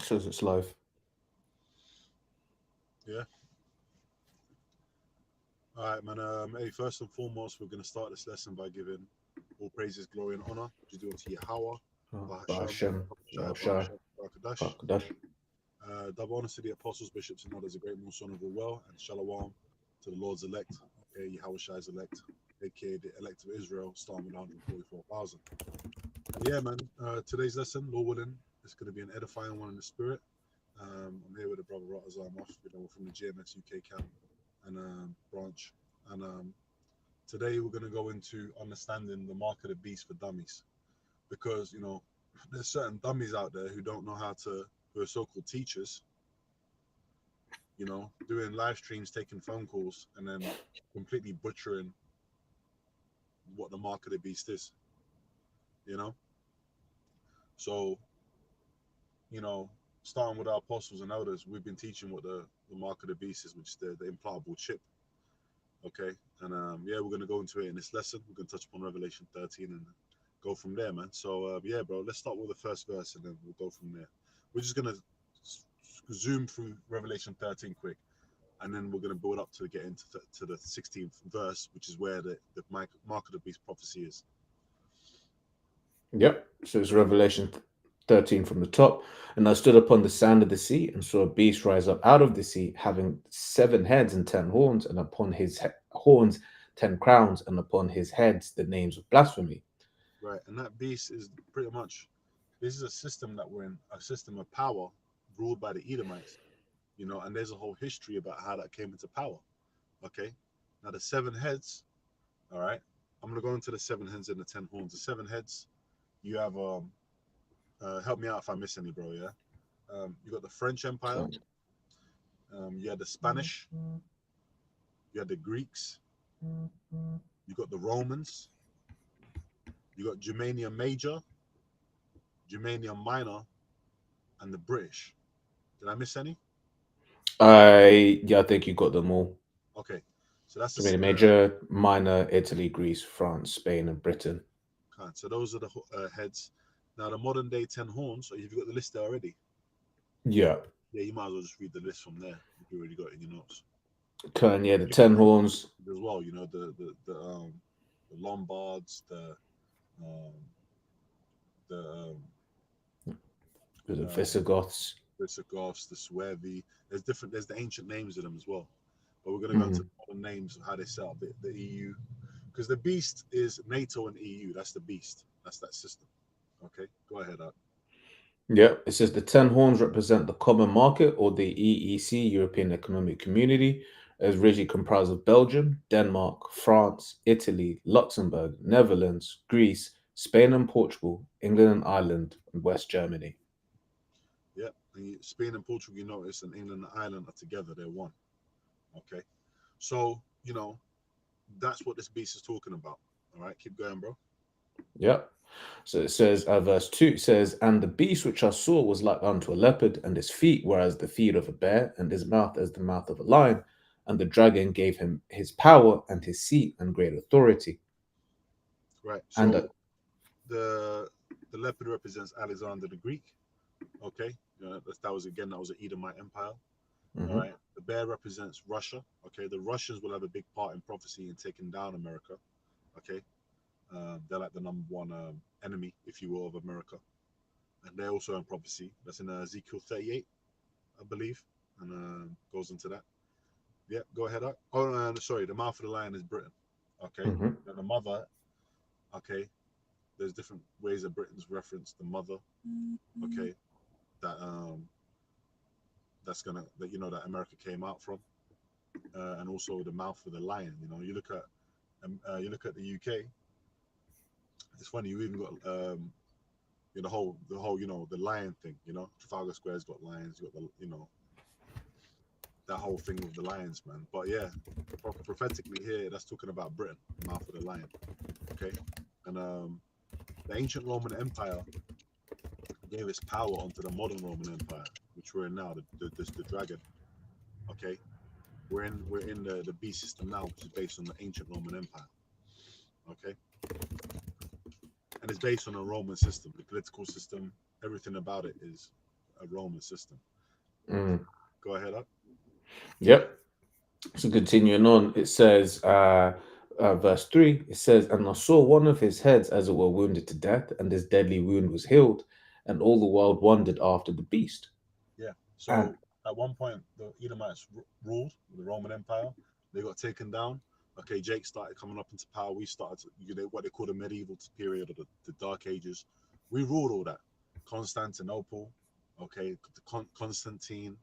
Says it's live. Yeah. All right, man. Hey, first and foremost, we're gonna start this lesson by giving all praises, glory, and honor to do unto Yahweh, Bahasham, Bahashem, Shai, Shai, Barakashah, Barakadash. Barkadash. Double honors to the apostles, bishops, and others, a great son of all well, and shalom to the Lord's elect, okay, Yahweh Shai's elect, aka the elect of Israel, starting with 144,000. Yeah, man. Today's lesson, Lord willing, is going to be an edifying one in the spirit. I'm here with the brother Ratazam off, from the GMS UK camp and branch. And today we're going to go into understanding the mark of the beast for dummies, because there's certain dummies out there who don't know how to, who are so-called teachers, doing live streams, taking phone calls, and then completely butchering what the mark of the beast is. You know, so you know, starting with our apostles and elders, we've been teaching what the mark of the beast is, which is the implantable chip. Okay, and yeah, we're gonna go into it in this lesson. We're gonna touch upon Revelation 13 and go from there, man. So yeah, bro, let's start with the first verse and then we'll go from there. We're just gonna zoom through Revelation 13 quick, and then we're gonna build up to get into to the 16th verse, which is where the mark of the beast prophecy is. Yep. So it's Revelation 13 from the top. And I stood upon the sand of the sea and saw a beast rise up out of the sea, having 7 heads and 10 horns, and upon his horns 10 crowns, and upon his heads the names of blasphemy. Right, and that beast is pretty much, this is a system that we're in, a system of power ruled by the Edomites, and there's a whole history about how that came into power. Okay, now the 7 heads. All right, I'm gonna go into the 7 heads and the 10 horns. The 7 heads, you have help me out if I miss any, bro. Yeah, you got the French Empire, Okay. you had the Spanish, you had the Greeks, you got the Romans, you got Germania Major, Germania Minor, and the British. Did I miss any? Yeah, I think you got them all. Okay, so that's I mean, the major, minor, Italy, Greece, France, Spain, and Britain. kind. So those are the heads. Now the modern day 10 horns. So you've got the list there already. Yeah. Yeah, you might as well just read the list from there if you already got it in your notes. Okay, and yeah, the You can 10 horns, as well. The Lombards, um, the the uh, Visigoths. Visigoths, the Suevi. There's different. There's the ancient names of them as well. But we're going to go into Mhm. the modern names of how they set up the EU, because the beast is NATO and EU. That's the beast. That's that system. Okay, go ahead. Yeah, it says the 10 horns represent the common market or the EEC, European Economic Community, as originally comprised of Belgium, Denmark, France, Italy, Luxembourg, Netherlands, Greece, Spain and Portugal, England and Ireland, and West Germany. Yeah, and Spain and Portugal, you notice, and England and Ireland are together. They're one. Okay, so that's what this beast is talking about. All right, keep going, bro. Yeah. So it says, verse 2 it says, and the beast which I saw was like unto a leopard, and his feet were as the feet of a bear, and his mouth as the mouth of a lion. And the dragon gave him his power and his seat and great authority. Right. And So the the leopard represents Alexander the Greek. Okay, that was an Edomite empire. All mhm, right. The bear represents Russia. Okay, the Russians will have a big part in prophecy in taking down America. Okay, they're like the number one enemy, if you will, of America, and they also in prophecy. That's in Ezekiel 38, I believe, and goes into that. Yeah, go ahead. Oh, sorry. The mouth of the lion is Britain. Okay. mhm. And the mother. Okay. There's different ways that Britain's referenced the mother. Okay. That that's gonna that that America came out from, and also the mouth of the lion. You look at the UK. It's funny. You even got the whole the lion thing. Trafalgar Square's got lions. You got the that whole thing with the lions, man. But yeah, prophetically here, that's talking about Britain, the mouth of the lion. Okay, and the ancient Roman Empire gave its power onto the modern Roman Empire, which we're in now, the dragon. Okay, we're in the beast system now, which is based on the ancient Roman Empire. Okay, and it's based on a Roman system, the political system, everything about it is a Roman system. Okay, Mm. go ahead up. Yep. So continuing on, it says, verse 3, it says, "And I saw one of his heads as it were wounded to death, and his deadly wound was healed, and all the world wondered after the beast." Yeah. And So at one point, the Edomites ruled the Roman Empire. They got taken down. Okay, Jake started coming up into power. We started what they call the medieval period or the Dark Ages. We ruled all that. Constantinople, okay, Constantine,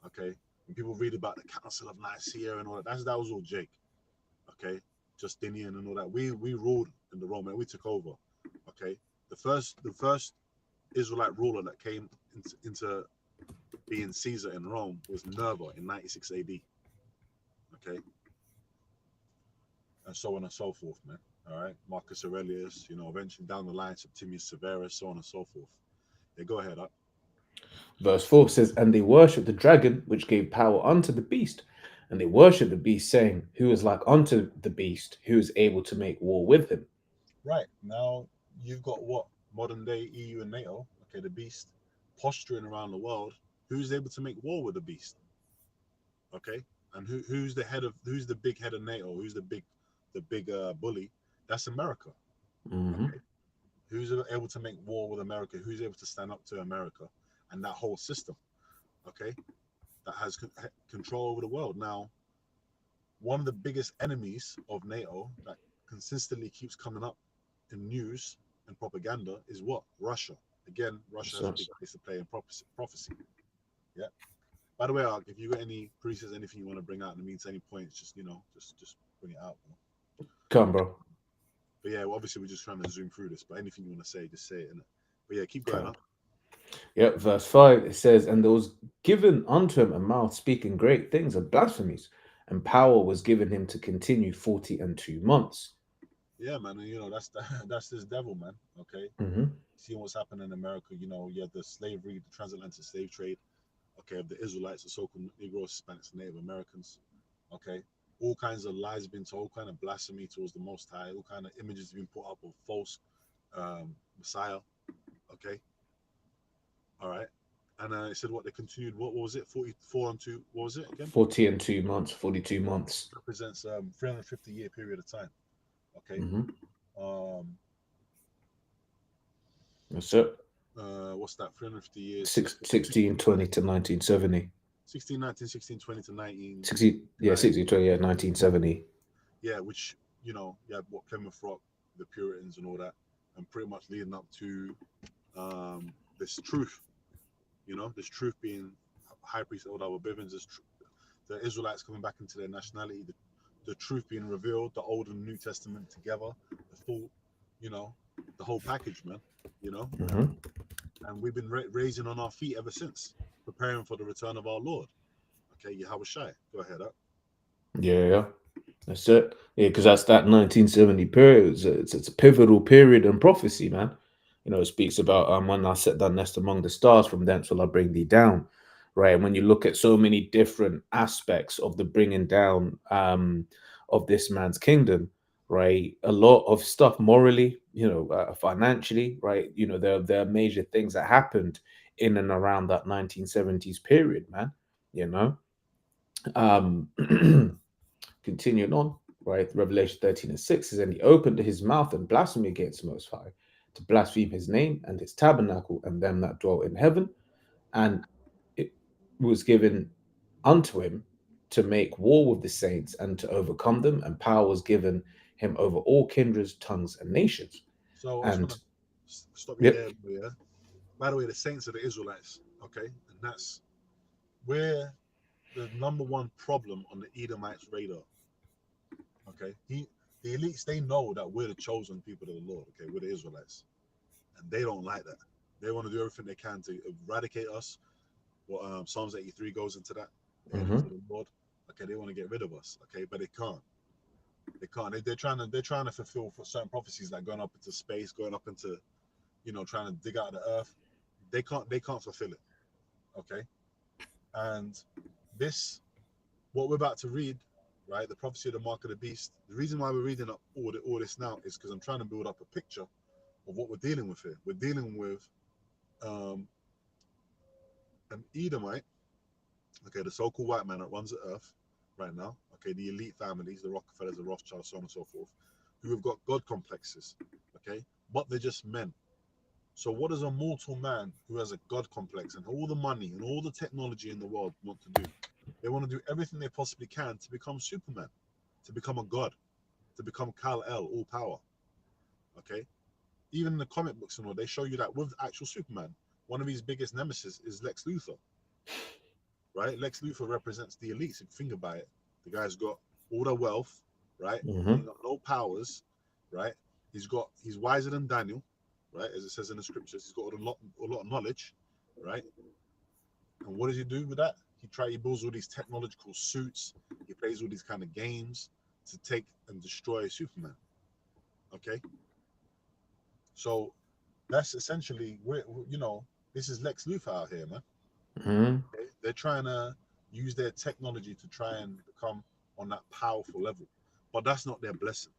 okay. When people read about the Council of Nicaea and all that, that was all Jake, okay. Justinian and all that. We ruled in the Roman. We took over, okay. The first Israelite ruler that came into being Caesar in Rome was Nerva in 96 AD. Okay, and so on and so forth, man. All right, Marcus Aurelius, eventually down the line, Septimius Severus, so on and so forth. Yeah, go ahead. Up. verse 4 says, "And they worshipped the dragon, which gave power unto the beast. And they worshipped the beast, saying, Who is like unto the beast, who is able to make war with him?" Right now, you've got what modern day EU and NATO. Okay, the beast posturing around the world. Who's able to make war with the beast? Okay, and who's the big head of NATO? Who's the big bully? That's America. Hmm. Okay, who's able to make war with America? Who's able to stand up to America and that whole system? Okay, that has control over the world. Now, one of the biggest enemies of NATO that consistently keeps coming up in news and propaganda is what? Russia. Again, Russia has a So, big place to play in prophecy. Yeah. By the way, Ark, if you got any precepts, anything you want to bring out in the meantime, any points, just bring it out. come, bro. But yeah, well, obviously we're just trying to zoom through this. But anything you want to say, just say it. Innit? But yeah, keep going Come. up. Yep, verse 5, it says, "And there was given unto him a mouth speaking great things and blasphemies, and power was given him to continue 40 and 2 months." Yeah, man. And, that's that's this devil, man. Okay, Hmm. seeing what's happening in America. You had the slavery, the transatlantic slave trade. Okay, of the Israelites, the so-called Negroes, Hispanics, and Native Americans. Okay, all kinds of lies being told, all kind of blasphemy towards the Most High, all kind of images being put up of false Messiah. Okay, all right, and it said what they continued. What was it? 44 and 2. What was it again? 40 and 2 months, 42 months. Represents 350-year period of time. Okay, Hmm. um, That's it. what's that? 350 years, Six, 1620 to 1970. 1619, 1620 to 60, yeah, 1909. 6020, yeah, 1970. Yeah, which you had what Plymouth Rock, the Puritans, and all that, and pretty much leading up to this truth. This truth being high priest Odawa Bivens, the Israelites coming back into their nationality, the truth being revealed, the Old and New Testament together, the full, you know, the whole package, man. You know, and Hmm. and we've been raising on our feet ever since, preparing for the return of our Lord. Okay, Yahweh Shai, go ahead up. Yeah, yeah. That's it. Yeah, because that's that 1970 period. It's a pivotal period in prophecy, man. It speaks about when I set thy nest among the stars, from thence will I bring thee down. Right. And when you look at so many different aspects of the bringing down of this man's kingdom, right? A lot of stuff morally, financially, right? There are major things that happened in and around that 1970s period, man. You know. Um Continuing on, right? Revelation 13 and 6 says, "And he opened his mouth and blasphemed against the Most High, to blaspheme his name and his tabernacle and them that dwell in heaven. And it was given unto him to make war with the saints and to overcome them, and power was given him over all kindreds, tongues, and nations." So I just want And to stop you yep. there, yeah. By the way, the saints are the Israelites, okay, and that's where the number one problem on the Edomites' radar. Okay, the elites, they know that we're the chosen people of the Lord. Okay, we're the Israelites, and they don't like that. They want to do everything they can to eradicate us. What Psalms 83 goes into that, the enemies Hmm. of the Lord. Okay, they want to get rid of us. Okay, but they can't. They can't. They're trying to fulfill for certain prophecies like going up into space, going up into trying to dig out of the earth. They can't fulfill it. Okay, and this what we're about to read, right? The prophecy of the mark of the beast. The reason why we're reading up all this now is because I'm trying to build up a picture of what we're dealing with here. We're dealing with um, an Edomite, okay, the so-called white man that runs the earth right now, okay, the elite families, the Rockefellers, the Rothschilds, so on and so forth, who have got God complexes, okay, but they're just men. So what does a mortal man who has a God complex and all the money and all the technology in the world want to do? They want to do everything they possibly can to become Superman, to become a god, to become Kal El, all power. Okay, even in the comic books and all, they show you that with actual Superman, one of his biggest nemesis is Lex Luthor, right? Lex Luthor represents the elites. If you think about it, the guy's got all the wealth, right? He Hmm. ain't got no powers, right? He's wiser than Daniel, right? As it says in the scriptures, he's got a lot of knowledge, right? And what does he do with that? He builds all these technological suits. He plays all these kind of games to take and destroy Superman. Okay, so that's essentially where, this is Lex Luthor out here, man. Hmm. Okay? They're trying to use their technology to try and become on that powerful level, but that's not their blessing.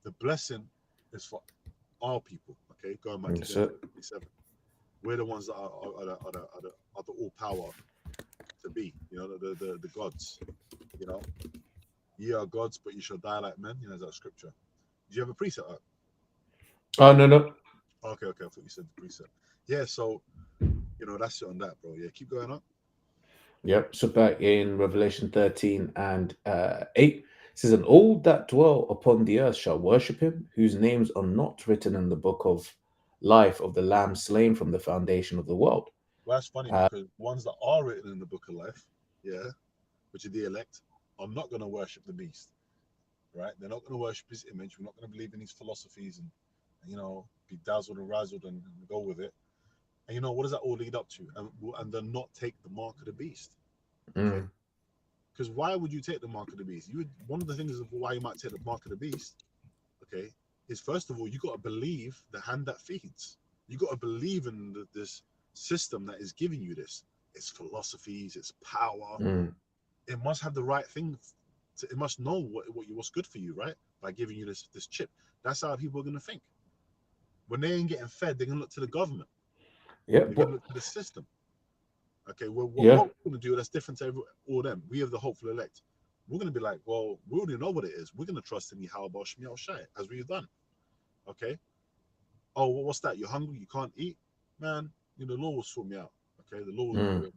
The blessing is for our people. Okay, going back to That's Genesis it. 27, we're the ones that are the all power to be. The gods. You know, ye are gods, but you shall die like men. That scripture. Do you have a precept? Oh no, no. Okay, okay. I thought you said the precept. Yeah, so that's it on that, bro. Yeah, keep going on. Yep. So back in Revelation 13 and 8, it says, "And all that dwell upon the earth shall worship him, whose names are not written in the book of life of the Lamb slain from the foundation of the world." Well, that's funny Uh, because ones that are written in the book of life, yeah, which are the elect, are not going to worship the beast, right? They're not going to worship his image. We're not going to believe in his philosophies and be dazzled and razzled and go with it. And what does that all lead up to? And then not take the mark of the beast, okay? mm, Because why would you take the mark of the beast? One of the things of why you might take the mark of the beast, okay, is first of all you got to believe the hand that feeds. You got to believe in this system that is giving you this. Its philosophies, its power. mm, It must have the right thing. It must know what's good for you, right? By giving you this chip. That's how people are gonna think. When they ain't getting fed, they're gonna look to the government. yeah, They're but gonna look to the system. Okay, well, yeah, what we're gonna do that's different to all them. We have the hopeful elect. We're gonna be like, well, we already know what it is. We're gonna trust in Yahweh Shemiel Shai as we've done. Okay. Oh, well, what's that? You're hungry? You can't eat, man. The Lord will sort me out. Okay, the Lord mm, will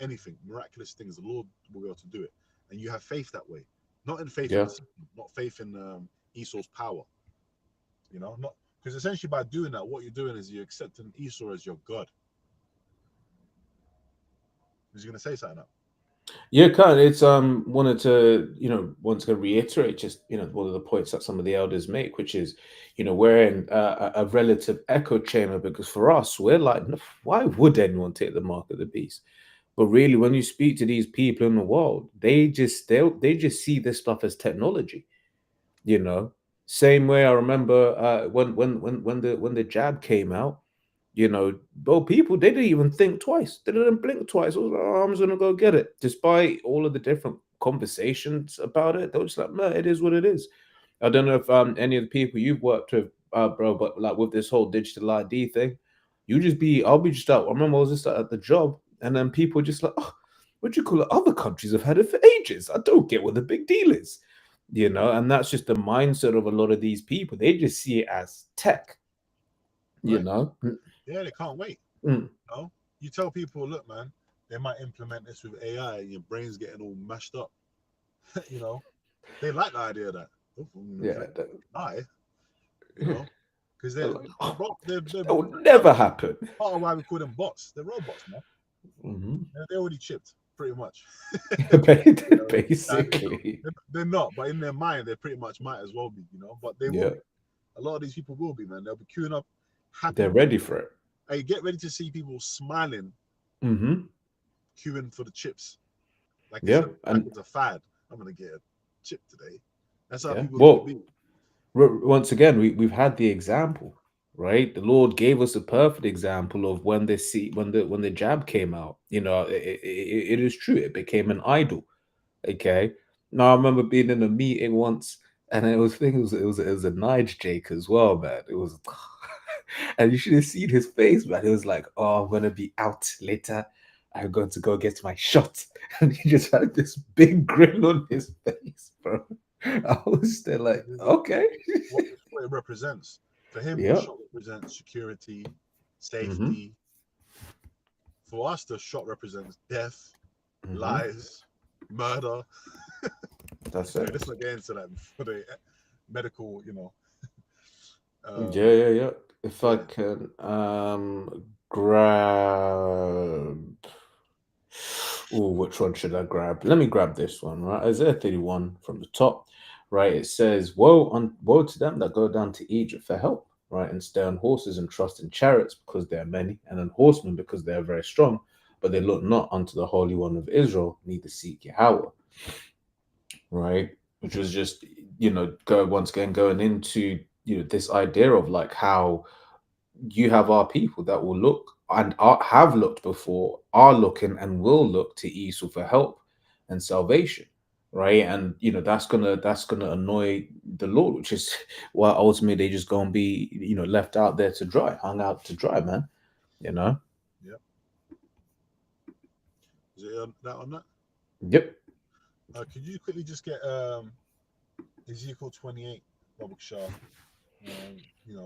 anything miraculous things. The Lord will be able to do it, and you have faith that way. Not in faith in yeah, the system, not faith in Esau's power. Not because essentially by doing that, what you're doing is you're accepting Esau as your God. Is you gonna say something? Now? yeah. Kind of. It's wanted to once again reiterate just one of the points that some of the elders make, which is we're in a relative echo chamber because for us we're like, "No, why would anyone take the mark of the beast?" But really, when you speak to these people in the world, they just see this stuff as technology. You know, same way I remember when the jab came out. Well, people they didn't even think twice. They didn't blink twice. I was like, oh, I'm just gonna go get it. Despite all of the different conversations about it, they were just like, man, it is what it is. I don't know if any of the people you've worked with, bro, but like with this whole digital ID thing, I'll be just out. I remember I was just at the job, and then people just like, oh, what do you call it? Other countries have had it for ages. I don't get what the big deal is, and that's just the mindset of a lot of these people. They just see it as tech, you Right? know. Yeah, they can't wait. Mm, You tell people, look, man, they might implement this with AI, and your brain's getting all mashed up. you know, they like the idea of that. Oh, I'm gonna yeah, print AI, you know, because they're they're, like, they're, oh, they're that would never happen. part of why we call them bots. They're robots, man. Hmm. They're already chipped, pretty much. Nah, Basically, they're not, but in their mind, they pretty much might as well be, but they will yeah, be. A lot of these people will be, man. They'll be queuing up, happy. they're ready for it. Hey, get ready to see people smiling, Hmm. queuing for the chips, like it's Yeah, a like and it's a fad. I'm gonna get a chip today. That's how yeah. people are gonna Well, be. once again, we've had the example, right? The Lord gave us a perfect example of when the jab came out. It is true. It became an idol. Okay. Now I remember being in a meeting once, and it was a Nige Jake as well, man. It was. And you should have seen his face, man. He was like, "Oh, I'm gonna be out later. I'm going to go get my shot." And he just had this big grin on his face, bro. I was there like, okay. What it represents. For him, the Yep. shot represents security, Hmm. safety. For us, the shot represents death, Hmm. lies, murder. That's Anyway, it. let's not get into that for the medical, Yeah, um, yeah, yeah. If I yeah. can grab, oh, which one should I grab? Let me grab this one, right? Isaiah 31 from the top, right? It says, woe to them that go down to Egypt for help, right? And stay on horses and trust in chariots because they are many, and on horsemen because they are very strong, but they look not unto the Holy One of Israel, neither seek Yahweh, right? Which was just, go once again going into, this idea of like how you have our people that will look and have looked before, are looking and will look to Esau for help and salvation, right? And that's gonna annoy the Lord, which is why ultimately they just gonna be left out there to dry, hung out to dry, man. You know. Yep. Is it that on that? Yep. Could you quickly just get Ezekiel 28, Babak Shah,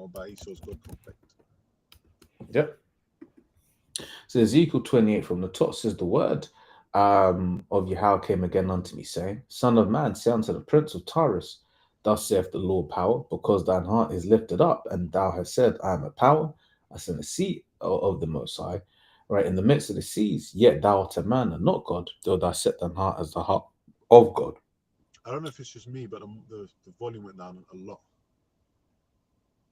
about Esau's God complex? Yep. So Ezekiel 28 from the top says the word of Yahweh came again unto me, saying, Son of man, say unto the prince of Tyrus, thus saith the Lord power, because thine heart is lifted up, and thou hast said, I am a power, I send a seat of the Most High, right in the midst of the seas, yet thou art a man and not God, though thou set thine heart as the heart of God. I don't know if it's just me, but the volume went down a lot.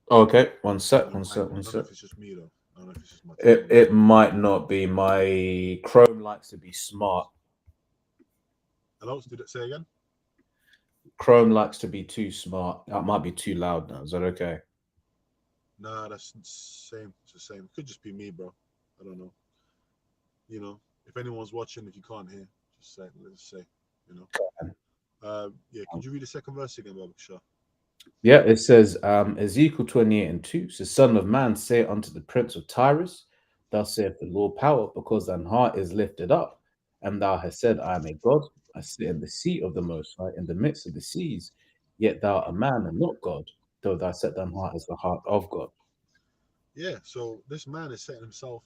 Okay, On one mine. sec, one I don't know sec. if it's just me though. I don't know if it's just my It technology. might not be. My Chrome likes to be smart. Hello, did it say again? Chrome likes to be too smart. That might be too loud now. Is that okay? Nah, that's same. It's the same. Could just be me, bro. I don't know. If anyone's watching, if you can't hear, just say. Let's say. You know. Yeah. Could you read the second verse again, Babak Shah? Yeah, it says Ezekiel 28 and 2 says, Son of man, say unto the prince of Tyrus, Thus saith the Lord power, because thine heart is lifted up, and thou hast said, I am a God, I sit in the seat of the Most High, in the midst of the seas, yet thou art a man and not God, though thou set thine heart as the heart of God. Yeah. So this man is setting himself,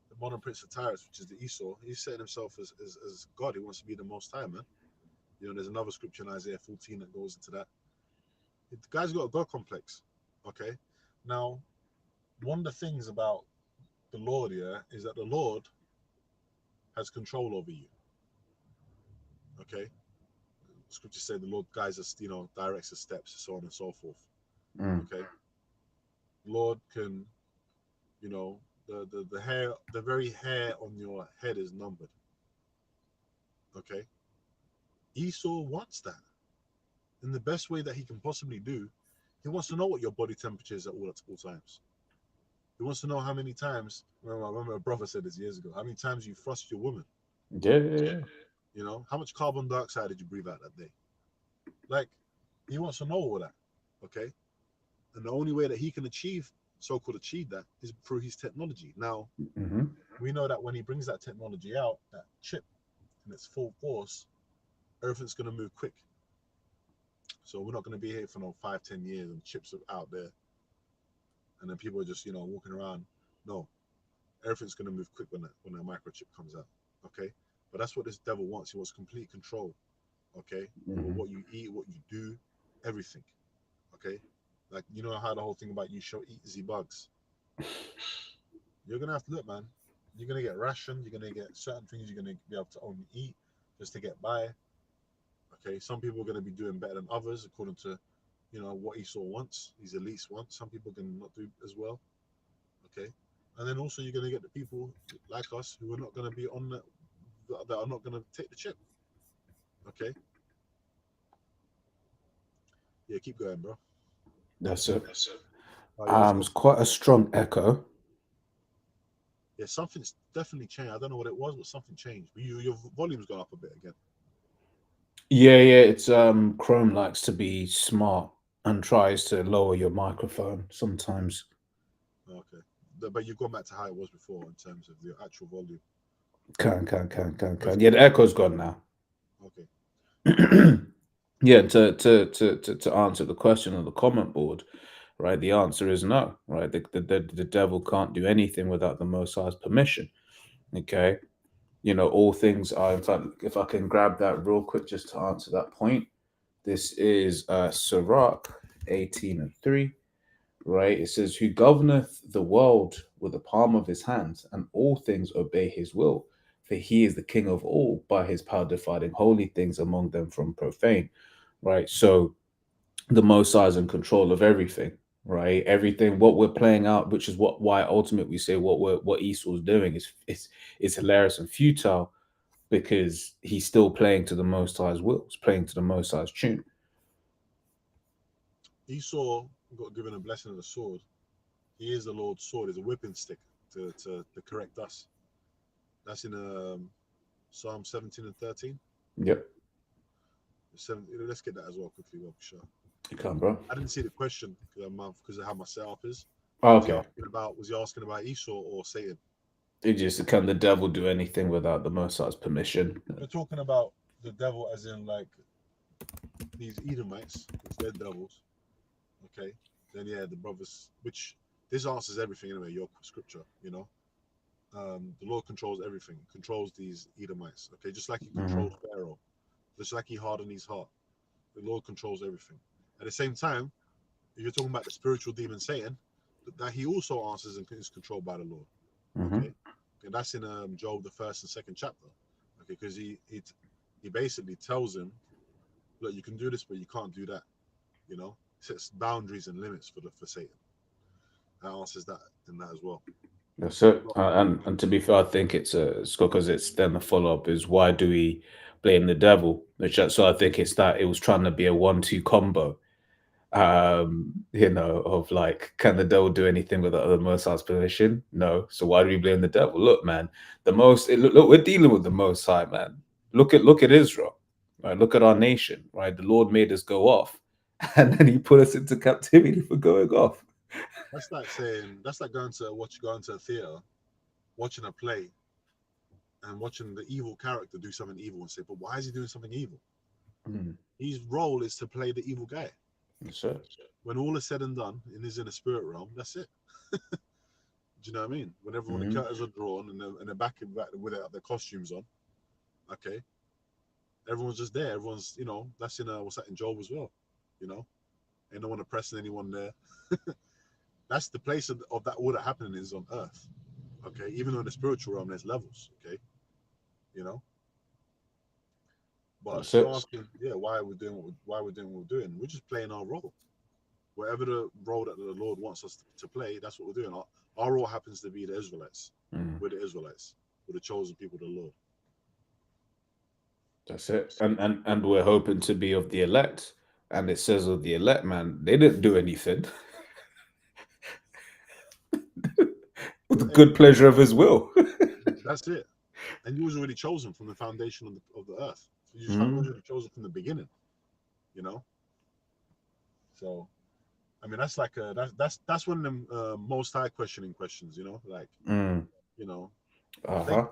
the modern prince of Tyrus, which is the Esau. He's setting himself as God. He wants to be the Most High, man. There's another scripture in Isaiah 14 that goes into that. The guy's got a God complex. Okay. Now, one of the things about the Lord here is that the Lord has control over you. Okay. Scripture say the Lord guides us, directs his steps, so on and so forth. Mm, Okay. Lord can, you know, the hair, the very hair on your head is numbered. Okay. Esau wants that in the best way that he can possibly do. He wants to know what your body temperature is at all times. He wants to know how many times. I remember a brother said this years ago. How many times you thrust your woman? yeah, yeah, yeah. How much carbon dioxide did you breathe out that day? Like, he wants to know all that. Okay, and the only way that he can so-called achieve that, is through his technology. Now, Hmm. we know that when he brings that technology out, that chip in its full force, everything's going to move quick. So we're not going to be here for no 5, 10 years and chips are out there, and then people are just walking around. No, everything's going to move quick when that microchip comes out. Okay, but that's what this devil wants. He wants complete control. Okay, over Hmm. what you eat, what you do, everything. Okay, like how the whole thing about you shall eat the bugs. You're gonna have to look, man. You're gonna get rationed. You're gonna get certain things you're gonna be able to only eat just to get by. Okay, some people are gonna be doing better than others according to what Esau wants. His elites want. Some people can not do as well. Okay, and then also you're gonna get the people like us who are not gonna be on that are not gonna take the chip. Okay, yeah, keep going, bro. That's it. Oh yeah, let's It's go. quite a strong echo. Yeah, something's definitely changed. I don't know what it was, but something changed. Your volume's gone up a bit again. Yeah, yeah, it's Chrome likes to be smart and tries to lower your microphone sometimes. Okay. But you've gone back to how it was before in terms of the actual volume. Can. Where's Yeah, the echo's gone now. okay. Yeah, to answer the question on the comment board, right? The answer is no, right? The devil can't do anything without the Most High's permission. Okay, all things are. In fact, if I can grab that real quick, just to answer that point, this is Sirach 18:3, right? It says, "Who governeth the world with the palm of his hands, and all things obey his will. For he is the king of all, by his power dividing holy things among them from profane." Right. So the Most High is in control of everything, right? Everything what we're playing out, which is why ultimately we say what Esau's doing is hilarious and futile because he's still playing to the Most High's will, he's playing to the Most High's tune. Esau got given a blessing of the sword. He is the Lord's sword. Is a whipping stick to correct us. That's in Psalm 17 and 13. Yep, Let's get that as well quickly, well, sure. you can, bro. I didn't see the question because of how my setup is. Okay, Was he asking about Esau or Satan? it just can the devil do anything without the Most High's permission? We're talking about the devil as in like these Edomites, because they're devils. Okay. Then yeah, the brothers, which this answers everything anyway. Your scripture, the Lord controls everything. Controls these Edomites. Okay, just like He Mm-hmm. controls Pharaoh, just like He hardened his heart. The Lord controls everything. At the same time, if you're talking about the spiritual demon Satan, that he also answers and is controlled by the Lord. Mm-hmm. Okay, and that's in Job the first and second chapter. Okay, because he basically tells him, look, you can do this, but you can't do that. Sets boundaries and limits for Satan. That answers that in that as well. That's it. And to be fair, I think it's because it's then the follow up is why do we blame the devil? So I think it's that it was trying to be a 1-2 combo, of like, can the devil do anything without the Most High's permission? No. So why do we blame the devil? Look, man, look, we're dealing with the Most High, man. Look at Israel, right? Look at our nation, right? The Lord made us go off, and then He put us into captivity for going off. That's like going to a theater, watching a play, and watching the evil character do something evil and say, but why is he doing something evil? Mm, His role is to play the evil guy. that's it. When all is said and done and is in the spirit realm, that's it. Do you know what I mean? Whenever when the Mm, curtains are drawn and they're back with their costumes on, okay, everyone's just there. Everyone's that's in what's that in Job as well, you know, ain't no one oppressing anyone there. That's the place of that order happening is on earth. Okay, even though in the spiritual realm there's levels. Okay, you know. But that's if you're it. asking, yeah, why we're doing what we're doing, we're just playing our role. Whatever the role that the Lord wants us to play, that's what we're doing. Our role happens to be the Israelites. Mm. We're the Israelites. We're the chosen people of the Lord. That's it. And we're hoping to be of the elect. And it says of the elect, man, they didn't do anything with the Hey, good pleasure of his will. that's it. And you was already chosen from the foundation of the earth. You was Mm, already chosen from the beginning. You know. So I mean, that's like that's one of them most high questioning questions. Like mm, you know, uh-huh.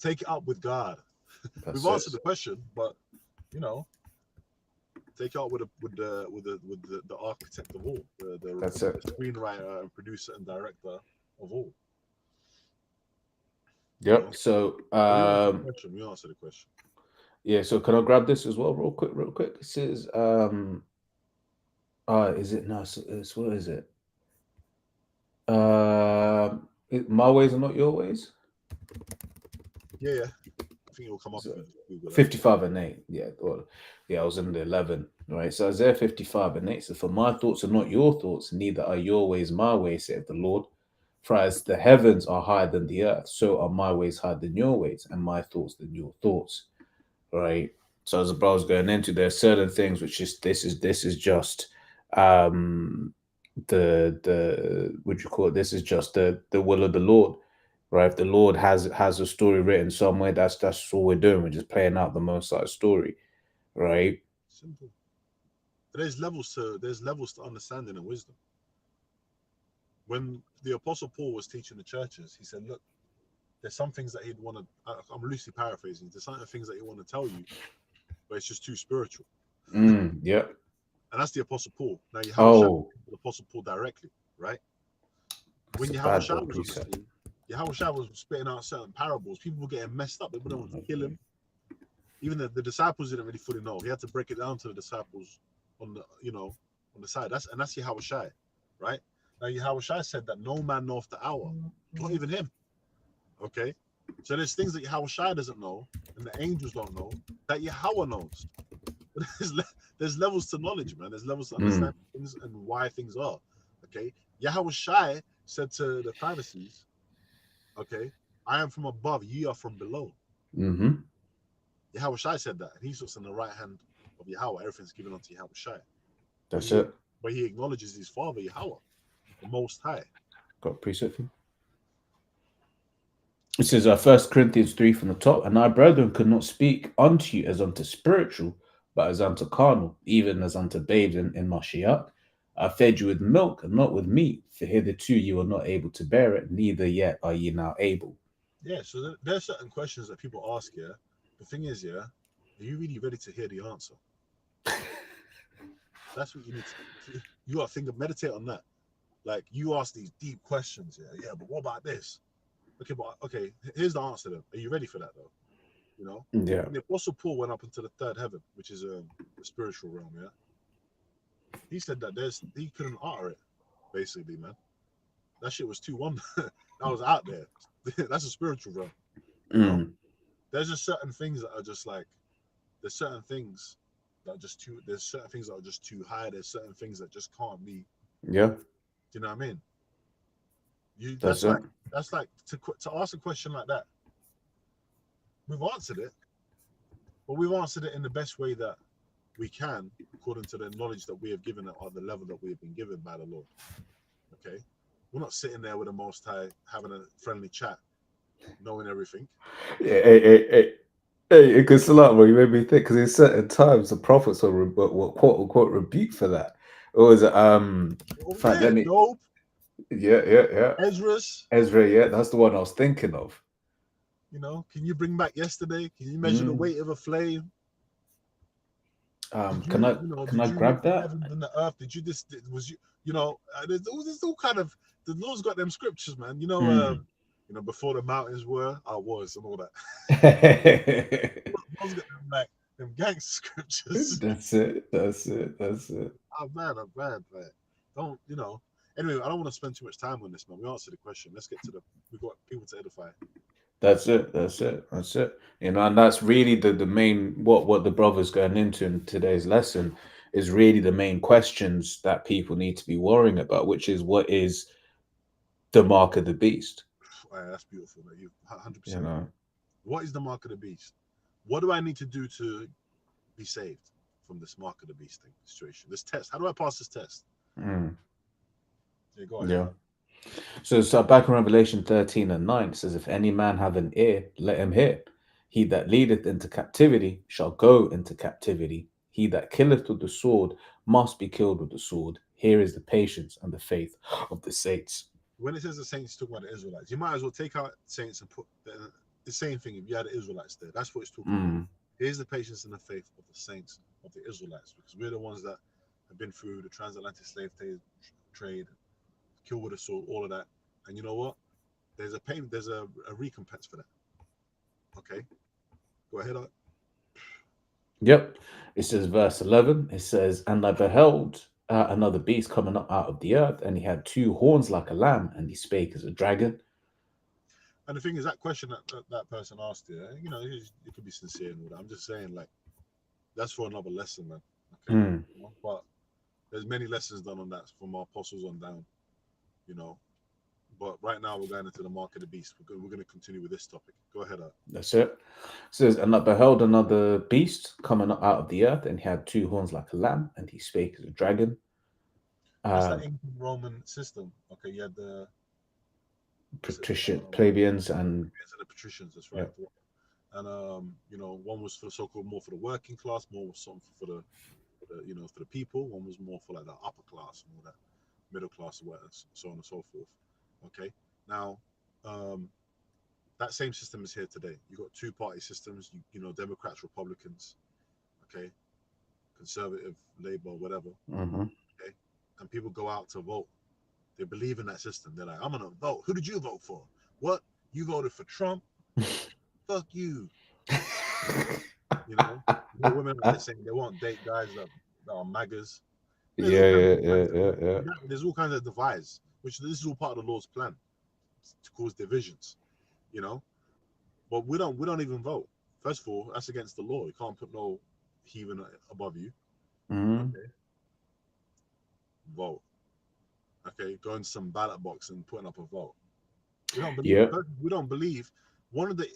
take it up with God. We've That's it. answered the question, but you know, take it up with the architect of all, That's the it. screenwriter and producer and director of all. You Yep. know, So but we answered the question. We answered the question. yeah, so can I grab this as well, real quick? This is is it no, it's what is it? My ways are not your ways. Yeah, yeah. I think it will come up So if you just Google that. 55 and 8. Yeah, well, yeah, I was in the 11. Right. So Isaiah 55 and 8. So for my thoughts are not your thoughts, neither are your ways my ways, saith the Lord. For as the heavens are higher than the earth, so are my ways higher than your ways, and my thoughts than your thoughts. Right. So as the brother's going into, there are certain things which is this is just um the what you call it, this is just the will of the Lord, right? If the Lord has a story written somewhere, that's all we're doing. We're just playing out the Most High story, right? Simple. There's levels to understanding and wisdom. When the Apostle Paul was teaching the churches, he said, "Look, there's some things that he'd want to." I'm loosely paraphrasing. There's certain things that he want to tell you, but it's just too spiritual, Yep. and that's the Apostle Paul. Now, Yahweh Shai Oh, the Apostle Paul directly, right? When it's a Yahweh bad Shai word was on the precept. scene, Yahweh Shai was spitting out certain parables. People were getting messed up. They wouldn't want to kill him. Even the disciples didn't really fully know. He had to break it down to the disciples on the on the side. That's Yahweh Shai, right? Now Yahweh Shai said that no man knoweth the hour, not even him. Okay, so there's things that Yahweh Shai doesn't know and the angels don't know that Yahweh knows. There's, there's levels to knowledge, man. There's levels to Mm. understand things and why things are. Okay, Yahweh Shai said to the Pharisees, okay, I am from above, ye are from below. Mm-hmm. Yahweh Shai said that, and he sits on the right hand of Yahweh. Everything's given unto Yahweh Shai. But That's it. he acknowledges his father, Yahweh, the Most High. Got a precept. It says, 1 Corinthians 3 from the top, and our brethren could not speak unto you as unto spiritual, but as unto carnal, even as unto babes in Mashiach. I fed you with milk and not with meat, for hitherto you were not able to bear it, neither yet are ye now able. Yeah, so there's certain questions that people ask, yeah. The thing is, yeah, are you really ready to hear the answer? That's what you need to, you got to think of, meditate on that. Like, you ask these deep questions, yeah, but what about this? Okay, here's the answer then. Are you ready for that though? You know, Yeah, when the Apostle Paul went up into the third heaven, which is the spiritual realm, yeah, he said that he couldn't utter it, basically, man. That shit was too wonder. That was out there. That's a spiritual realm, you know. mm, There's just certain things that are just like there's certain things that are just too. There's certain things that are just too high. There's certain things that just can't be. yeah, Do you know what I mean? You that's it. that's like to ask a question like that. We've answered it, but we've answered it in the best way that we can, according to the knowledge that we have given it or the level that we have been given by the Lord. Okay, we're not sitting there with the Most High having a friendly chat, knowing everything. Hey, it goes a lot where you made me think because in certain times the prophets were quote unquote rebuked for that. Or was it Oh fact, yeah, let me Job, yeah. Ezra's. Ezra, yeah, that's the one I was thinking of. You know, can you bring back yesterday? Can you measure the Mm. weight of a flame? Did Can you, I you know, can did I you make grab the that? heavens and the earth? Did you this? Was you, there's all kind of the Lord's got them scriptures, man. Mm. Before the mountains were, I was, and all that. Lord's got them like them gangster scriptures. That's it. That's it. That's it. I'm bad, man. Don't you know? Anyway, I don't want to spend too much time on this, man. We answered the question. Let's get to the. We've got people to edify. That's it. That's it. That's it. And that's really the main what the brother's going into in today's lesson is really the main questions that people need to be worrying about, which is what is the mark of the beast. That's beautiful, man. You 100% You right. know. What is the mark of the beast? What do I need to do to be saved from this mark of the beast thing situation? This test. How do I pass this test? Mm. Yeah, go ahead. Yeah. So back in Revelation 13 and 9 it says, if any man have an ear, let him hear. He that leadeth into captivity shall go into captivity. He that killeth with the sword must be killed with the sword. Here is the patience and the faith of the saints. When it says the saints, talking about the Israelites, you might as well take out saints and put the same thing if you had the Israelites there. That's what it's talking about. Mm, Here's the patience and the faith of the saints of the Israelites, because we're the ones that have been through the transatlantic slave trade, kill with a sword, all of that. And you know what? There's a payment. There's a recompense for that. Okay, go ahead. yep. It says, verse 11, it says, and I beheld another beast coming up out of the earth, and he had two horns like a lamb, and he spake as a dragon. And the thing is, that question that person asked you, it could be sincere and all that. I'm just saying, like, that's for another lesson, man. Okay, Mm, but there's many lessons done on that from our apostles on down, you know. But right now we're going into the mark of the beast. We're going to continue with this topic. Go ahead. that's it. Says, and I beheld another beast coming up out of the earth, and he had two horns like a lamb, and he spake as a dragon. That's that Uh, ancient Roman system. Okay, you had the what's it? Patrician plebeians and And the patricians. That's yeah, right. And one was for the so-called more for the working class, more was something for the for the people. One was more for like the upper class and all that. middle class, or whatever, so on and so forth. Okay, now um, that same system is here today. You got two party systems. You know, Democrats, Republicans. Okay, conservative, Labour, whatever. Mm-hmm. Okay, and people go out to vote. They believe in that system. They're like, I'm gonna vote. Who did you vote for? What? You voted for Trump? Fuck you. You know, women out there saying they won't date guys that are MAGAs. There's all Yeah, kinds yeah, of yeah, divides. yeah, yeah. There's all kinds of divides, which this is all part of the Lord's plan to cause divisions. You know, but we don't even vote. First of all, that's against the law. You can't put no heathen above you. Mm-hmm. Okay, vote. Okay, go in some ballot box and putting up a vote. We don't believe. Yeah. We don't believe. One of the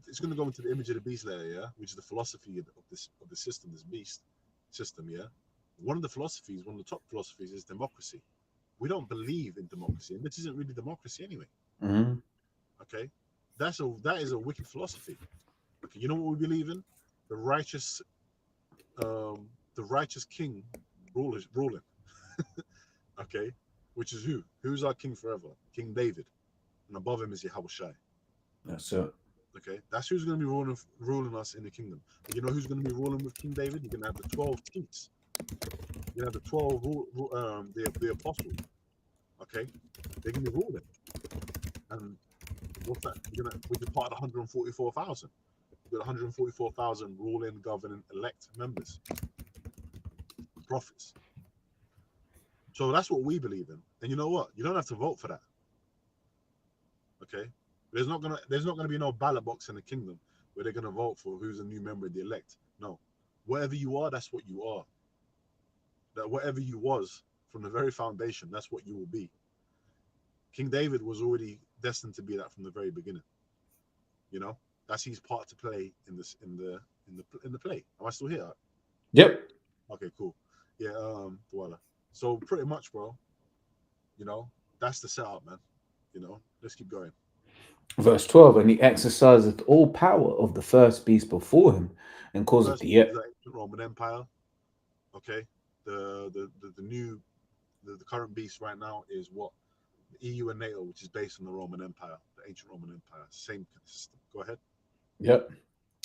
it's going to go into the image of the beast layer, yeah, which is the philosophy of the system, this beast system, yeah. One of the philosophies, one of the top philosophies, is democracy. We don't believe in democracy, and this isn't really democracy anyway. Mm-hmm. Okay, that is a wicked philosophy. Okay, you know what we believe in? The righteous, the righteous king ruling. Okay, which is who? Who's our king forever? King David, and above him is Yahweh. That's it. Okay, that's who's going to be ruling us in the kingdom. And you know who's going to be ruling with King David? You're going to have the 12 seats. You're going to have the 12 the apostles. Okay, they're going to be ruling. And what's that? Which is part of the 144,000. You've got 144,000 ruling, governing, elect members, prophets. So that's what we believe in. And you know what? You don't have to vote for that. Okay, there's not gonna be no ballot box in the kingdom where they're gonna vote for who's a new member of the elect. No, whatever you are, that's what you are. That whatever you was from the very foundation, that's what you will be. King David was already destined to be that from the very beginning. You know, that's his part to play in this in the play. Am I still here? Yep. Okay, cool. Yeah, voila. So pretty much, bro. You know, that's the setup, man. You know, let's keep going. Verse 12, and he exerciseth all power of the first beast before him, and causeth First the beast earth. is the ancient Roman Empire. Okay, the new the current beast right now is what the EU and NATO, which is based on the Roman Empire, the ancient Roman Empire. Same system. Go ahead. Yep.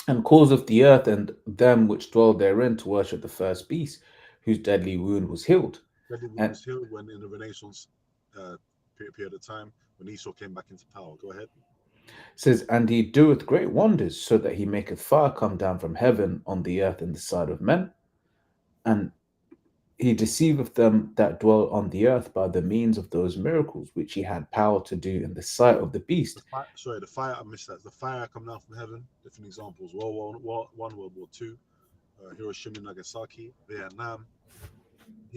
And causeth the earth and them which dwell therein to worship the first beast, whose deadly wound was healed. Deadly wound And was healed when in the Renaissance uh, period of time when Esau came back into power. Go ahead. says, and he doeth great wonders, so that he maketh fire come down from heaven on the earth in the sight of men. And he deceiveth them that dwell on the earth by the means of those miracles which he had power to do in the sight of the beast. The fire. I missed that. The fire come down from heaven. Different examples: World War I, World War II, Hiroshima, Nagasaki, Vietnam.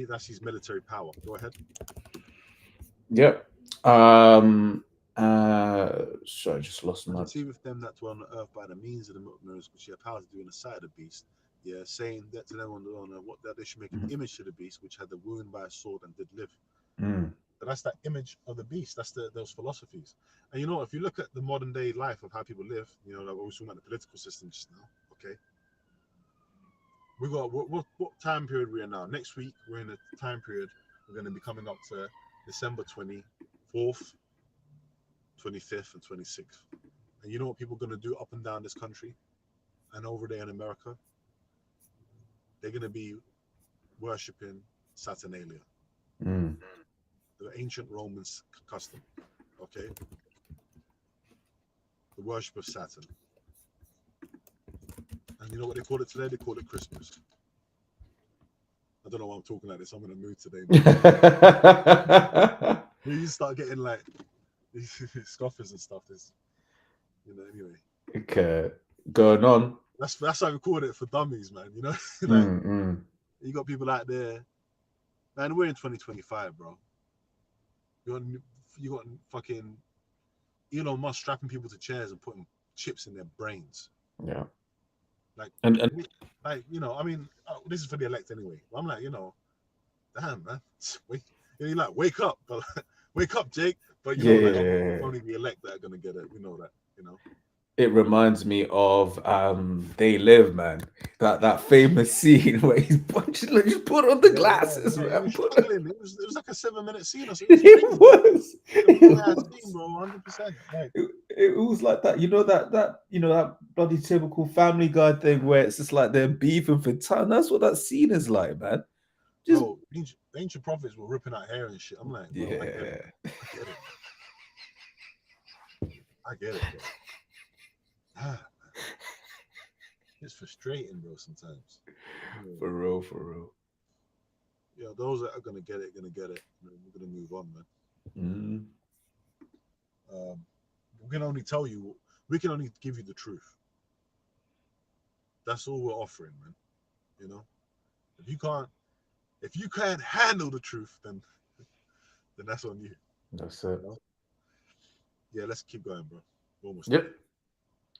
That's his military power. Go ahead. Yep. Um. Sorry, I just lost And my. deceiveth them that dwell on the earth by the means of the miracles which he had power to do in the sight of the beast. Yeah, saying that to them on the what that they should make an image to the beast which had the wound by a sword and did live. Mm, But that's that image of the beast. That's those philosophies. And you know, if you look at the modern day life of how people live, you know, like we were talking about the political system just now. Okay, we got what time period we are now. Next week we're in a time period. We're going to be coming up to December 24th, 25th, and 26th. And you know what people are going to do up and down this country and over there in America? They're going to be worshipping Saturnalia, mm, the ancient Romans custom. Okay, the worship of Saturn. And you know what they call it today? They call it Christmas. I don't know why I'm talking like this. I'm in a mood today, man. You start getting like scoffers and stuff. Is anyway. okay, going on. That's how we called it for dummies, man. You know, like Mm, mm, you got people out there, man. We're in 2025, bro. You got you got fucking Elon Musk strapping people to chairs and putting chips in their brains. yeah, Like, and like I mean, this is for the elect anyway. I'm like, damn, man, wake, you're like, wake up, wake up, Jake. But you yeah, know, yeah, like, yeah, yeah. only the elect that are gonna get it. We know that, you know. It reminds me of They Live, man. That famous scene where he's punching, like, just put on the Yeah, yeah, glasses, yeah. He man. was Put on... struggling. It was like a 7 minute scene or so. It was It crazy. was. It's a It long ass scene, was. bro. 100%. Like, It was like that, that bloody typical Family Guy thing where it's just like they're beefing for time. That's what that scene is like, man. Just bro, ancient prophets were ripping out hair and shit. I'm like, bro, I get it. yeah, I get it, man. I get it, bro. Ah, it's frustrating, bro, sometimes. Yeah, for real, for real. yeah, those that are gonna get it. We're gonna move on, man. Mm. Um, we can only tell you, we can only give you the truth. That's all we're offering, man. You know, if you can't, if you can't handle the truth, then that's on you. That's it. You know. Yeah, let's keep going, bro. We're almost there. Yep.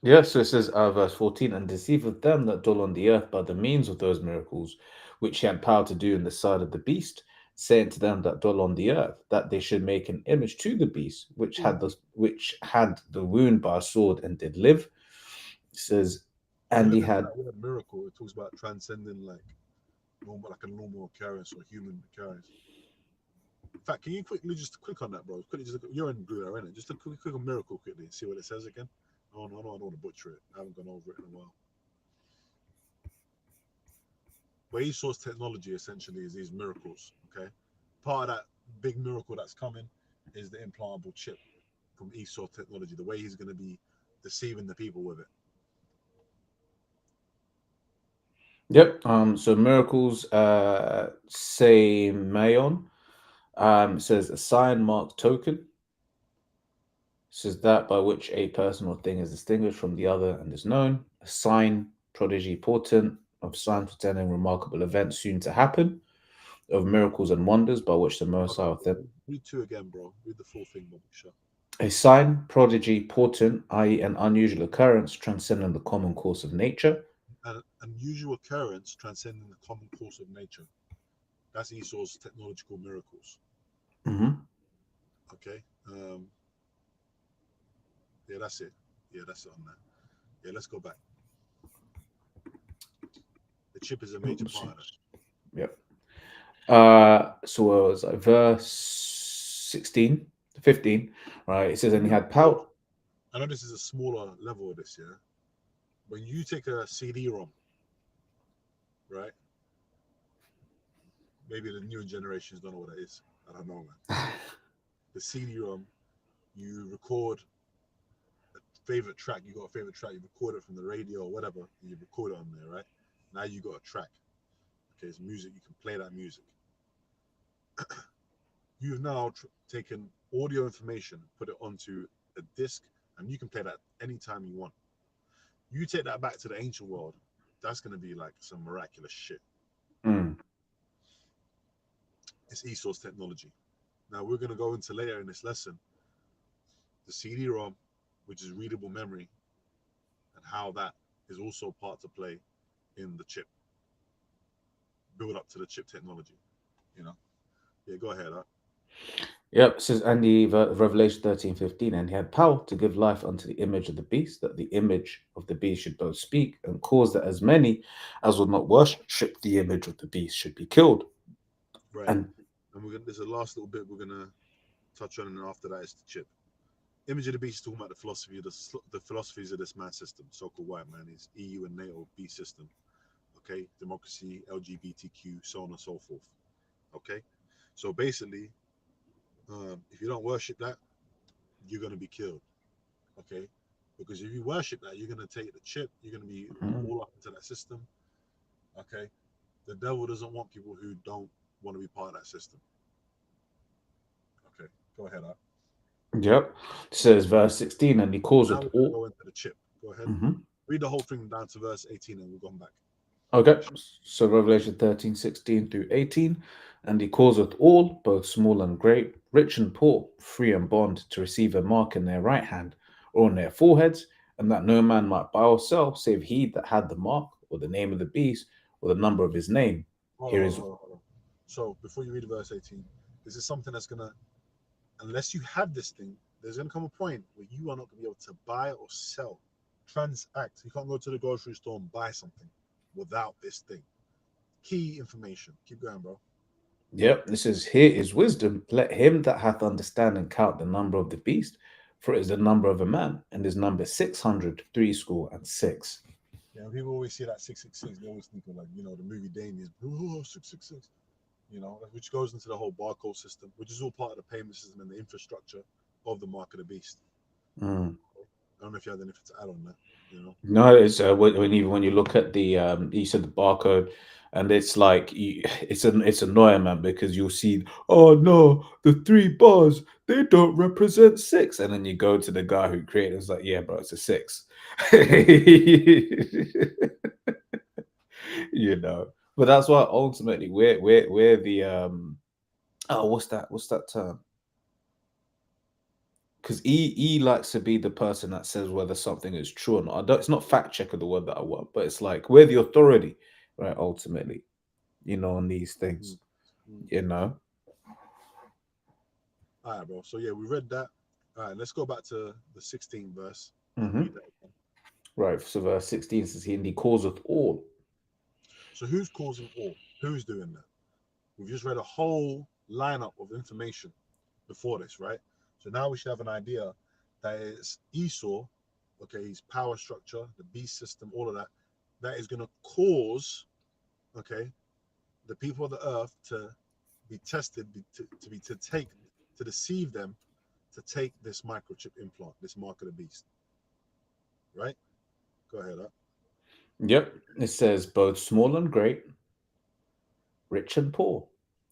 Yeah, so it says, verse 14, and deceiveth them that dwell on the earth by the means of those miracles which he had power to do in the side of the beast, saying to them that dwell on the earth that they should make an image to the beast Ooh. which had the wound by a sword and did live. It says, When you and he look into had that word miracle, it talks about transcending like normal, like a normal occurrence or human occurrence. In fact, can you quickly just click on that, bro? Quickly, just look, you're in Blue Arrow, innit? Just click on miracle quickly and see what it says again. Oh no, no, I don't want to butcher it. I haven't gone over it in a while. Where Esau's technology essentially is these miracles. Okay, part of that big miracle that's coming is the implantable chip from Esau technology. The way he's going to be deceiving the people with it. yep. So miracles, say Mayon. Says a sign, mark, token. Says that by which a person or thing is distinguished from the other and is known. A sign, prodigy, portent of signs pretending remarkable events soon to happen, of miracles and wonders by which the Most High Okay, authent- read two again, bro. Read the full thing, Bobby. Sure. a sign, prodigy, portent, i.e., an unusual occurrence transcending the common course of nature. An unusual occurrence transcending the common course of nature. That's Esau's technological miracles. Hmm. Okay. Yeah, that's it. Yeah, that's it on that. Yeah, let's go back. The chip is a major part of that. Yep. So what was like verse 16, 15, right? It says, and he had I know, power. I know this is a smaller level of this, yeah. When you take a CD-ROM, right? Maybe the newer generations don't know what that is. I don't know, man. The CD-ROM, you record a favorite track. You got a favorite track. You record it from the radio or whatever, and you record it on there, right? Now you got a track. Okay, it's music. You can play that music. You've now taken audio information, put it onto a disc, and you can play that anytime you want. You take that back to the ancient world, that's going to be like some miraculous shit. Mm. It's Esau's technology. Now we're going to go into later in this lesson the CD-ROM, which is readable memory, and how that is also part to play in the chip build up to the chip technology. You know, yeah. Go ahead. Huh? Yep, it says, and the Revelation 13:15, and he had power to give life unto the image of the beast, that the image of the beast should both speak and cause that as many as would not worship the image of the beast should be killed. Right. And And we're gonna. There's a last little bit we're gonna touch on, and after that is the chip. Image of the beast is talking about the philosophy of the philosophies of this man system, so-called white man, is EU and NATO beast system. Okay, democracy, LGBTQ, so on and so forth. Okay, so basically, if you don't worship that, you're gonna be killed. Okay, because if you worship that, you're gonna take the chip. You're gonna be mm, all up into that system. Okay, the devil doesn't want people who don't want to be part of that system. Okay, go ahead. yep, it says verse 16, and he Now causeth we're gonna all. go into the chip. Go ahead. Mhm. Read the whole thing down to verse 18, and we'll go back. Okay, so Revelation 13:16 through 18, and he causeth all, both small and great, rich and poor, free and bond, to receive a mark in their right hand or on their foreheads, and that no man might buy or sell, save he that had the mark, or the name of the beast, or the number of his name. Hold on, Here hold on, is hold on, hold on. So before you read verse 18, this is something that's gonna, unless you have this thing, there's gonna come a point where you are not gonna be able to buy or sell. transact. You can't go to the grocery store and buy something without this thing. Key information. Keep going, bro. Yep, this is here is wisdom. Let him that hath understanding count the number of the beast, for it is the number of a man, and his number 600, threescore and six. Yeah, people always see that 666. They always think of like, the movie Damien, oh, 666. Which goes into the whole barcode system, which is all part of the payment system and the infrastructure of the mark of the beast. Mm. I don't know if you had anything to add on that. You know. No, it's when even when you look at the you said the barcode, and it's like it's annoying, man, because you'll see, oh no, the three bars they don't represent six, and then you go to the guy who created it, it's like, yeah, bro, it's a six. You know, but that's why ultimately we're the oh, what's that term? Because E likes to be the person that says whether something is true or not. I don't, it's not fact checker the word that I want, but it's like we're the authority, right? Ultimately, on these things, Mm, mm. you know. All right, bro. So yeah, we read that. All right, let's go back to the 16th verse and Hmm. read that again. Right. So verse 16 says, "He indeed causeth all." So who's causing all? Who's doing that? We've just read a whole lineup of information before this, right? So now we should have an idea that it's Esau, okay, his power structure, the beast system, all of that, that is going to cause, okay, the people of the earth to be tested, to take, to deceive them, to take this microchip implant, this mark of the beast, right? Go ahead, up. Yep. It says both small and great, rich and poor,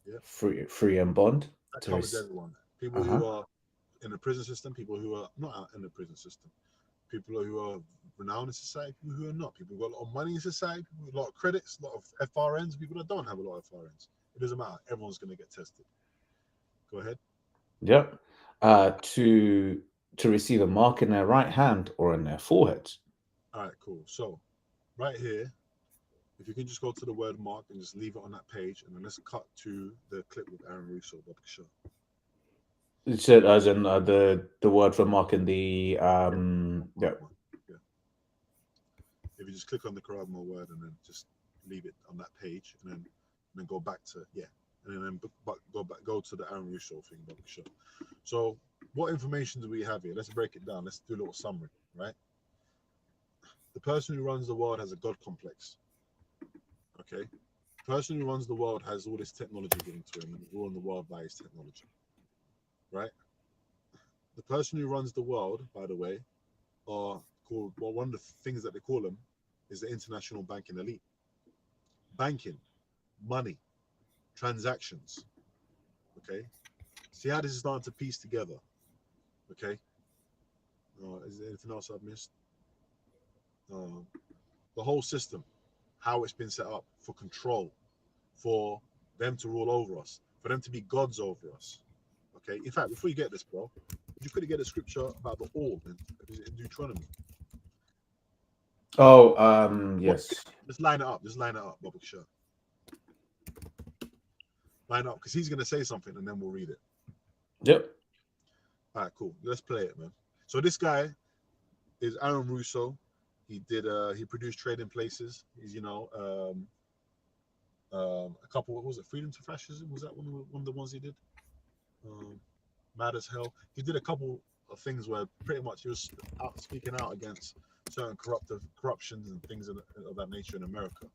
Yeah, free and bond. that To covers res- everyone. People uh-huh. who are in the prison system, people who are not in the prison system, people who are renowned in society, people who are not, people who got a lot of money in society, people with a lot of credits, a lot of FRNs, people that don't have a lot of FRNs. It doesn't matter. Everyone's going to get tested. Go ahead. Yep. To receive a mark in their right hand or in their foreheads. All right, cool. So right here, if you can just go to the word mark and just leave it on that page, and then let's cut to the clip with Aaron Russo, Bob Show. It said as in the word for mark in the Yeah, yeah. mark. Yeah. If you just click on the Karagma word and then just leave it on that page, and then go back to and then go to the Aaron Russo thing, Bob Show. So what information do we have here? Let's break it down. Let's do a little summary, right? The person who runs the world has a god complex. Okay. The person who runs the world has all this technology given to him and is ruling the world by his technology. Right? The person who runs the world, by the way, are called, well, one of the things that they call them is the international banking elite. Banking, money, transactions. Okay. See how this is starting to piece together. Okay. Is there anything else I've missed? Uh, the whole system, how it's been set up for control, for them to rule over us, for them to be gods over us. Okay. In fact, before you get this, bro, you could get a scripture about the all in Deuteronomy. Oh, What? yes. Just line it up. Just line it up, Bobby Shirt. Line up because he's gonna say something and then we'll read it. Yep. All right, cool. Let's play it, man. So this guy is Aaron Russo. He produced Trading Places. He's a couple. What was it? Freedom to Fascism. Was that one of the ones he did? Um, Mad as Hell. He did a couple of things where pretty much he was speaking out against certain corruptions and things of that nature in America.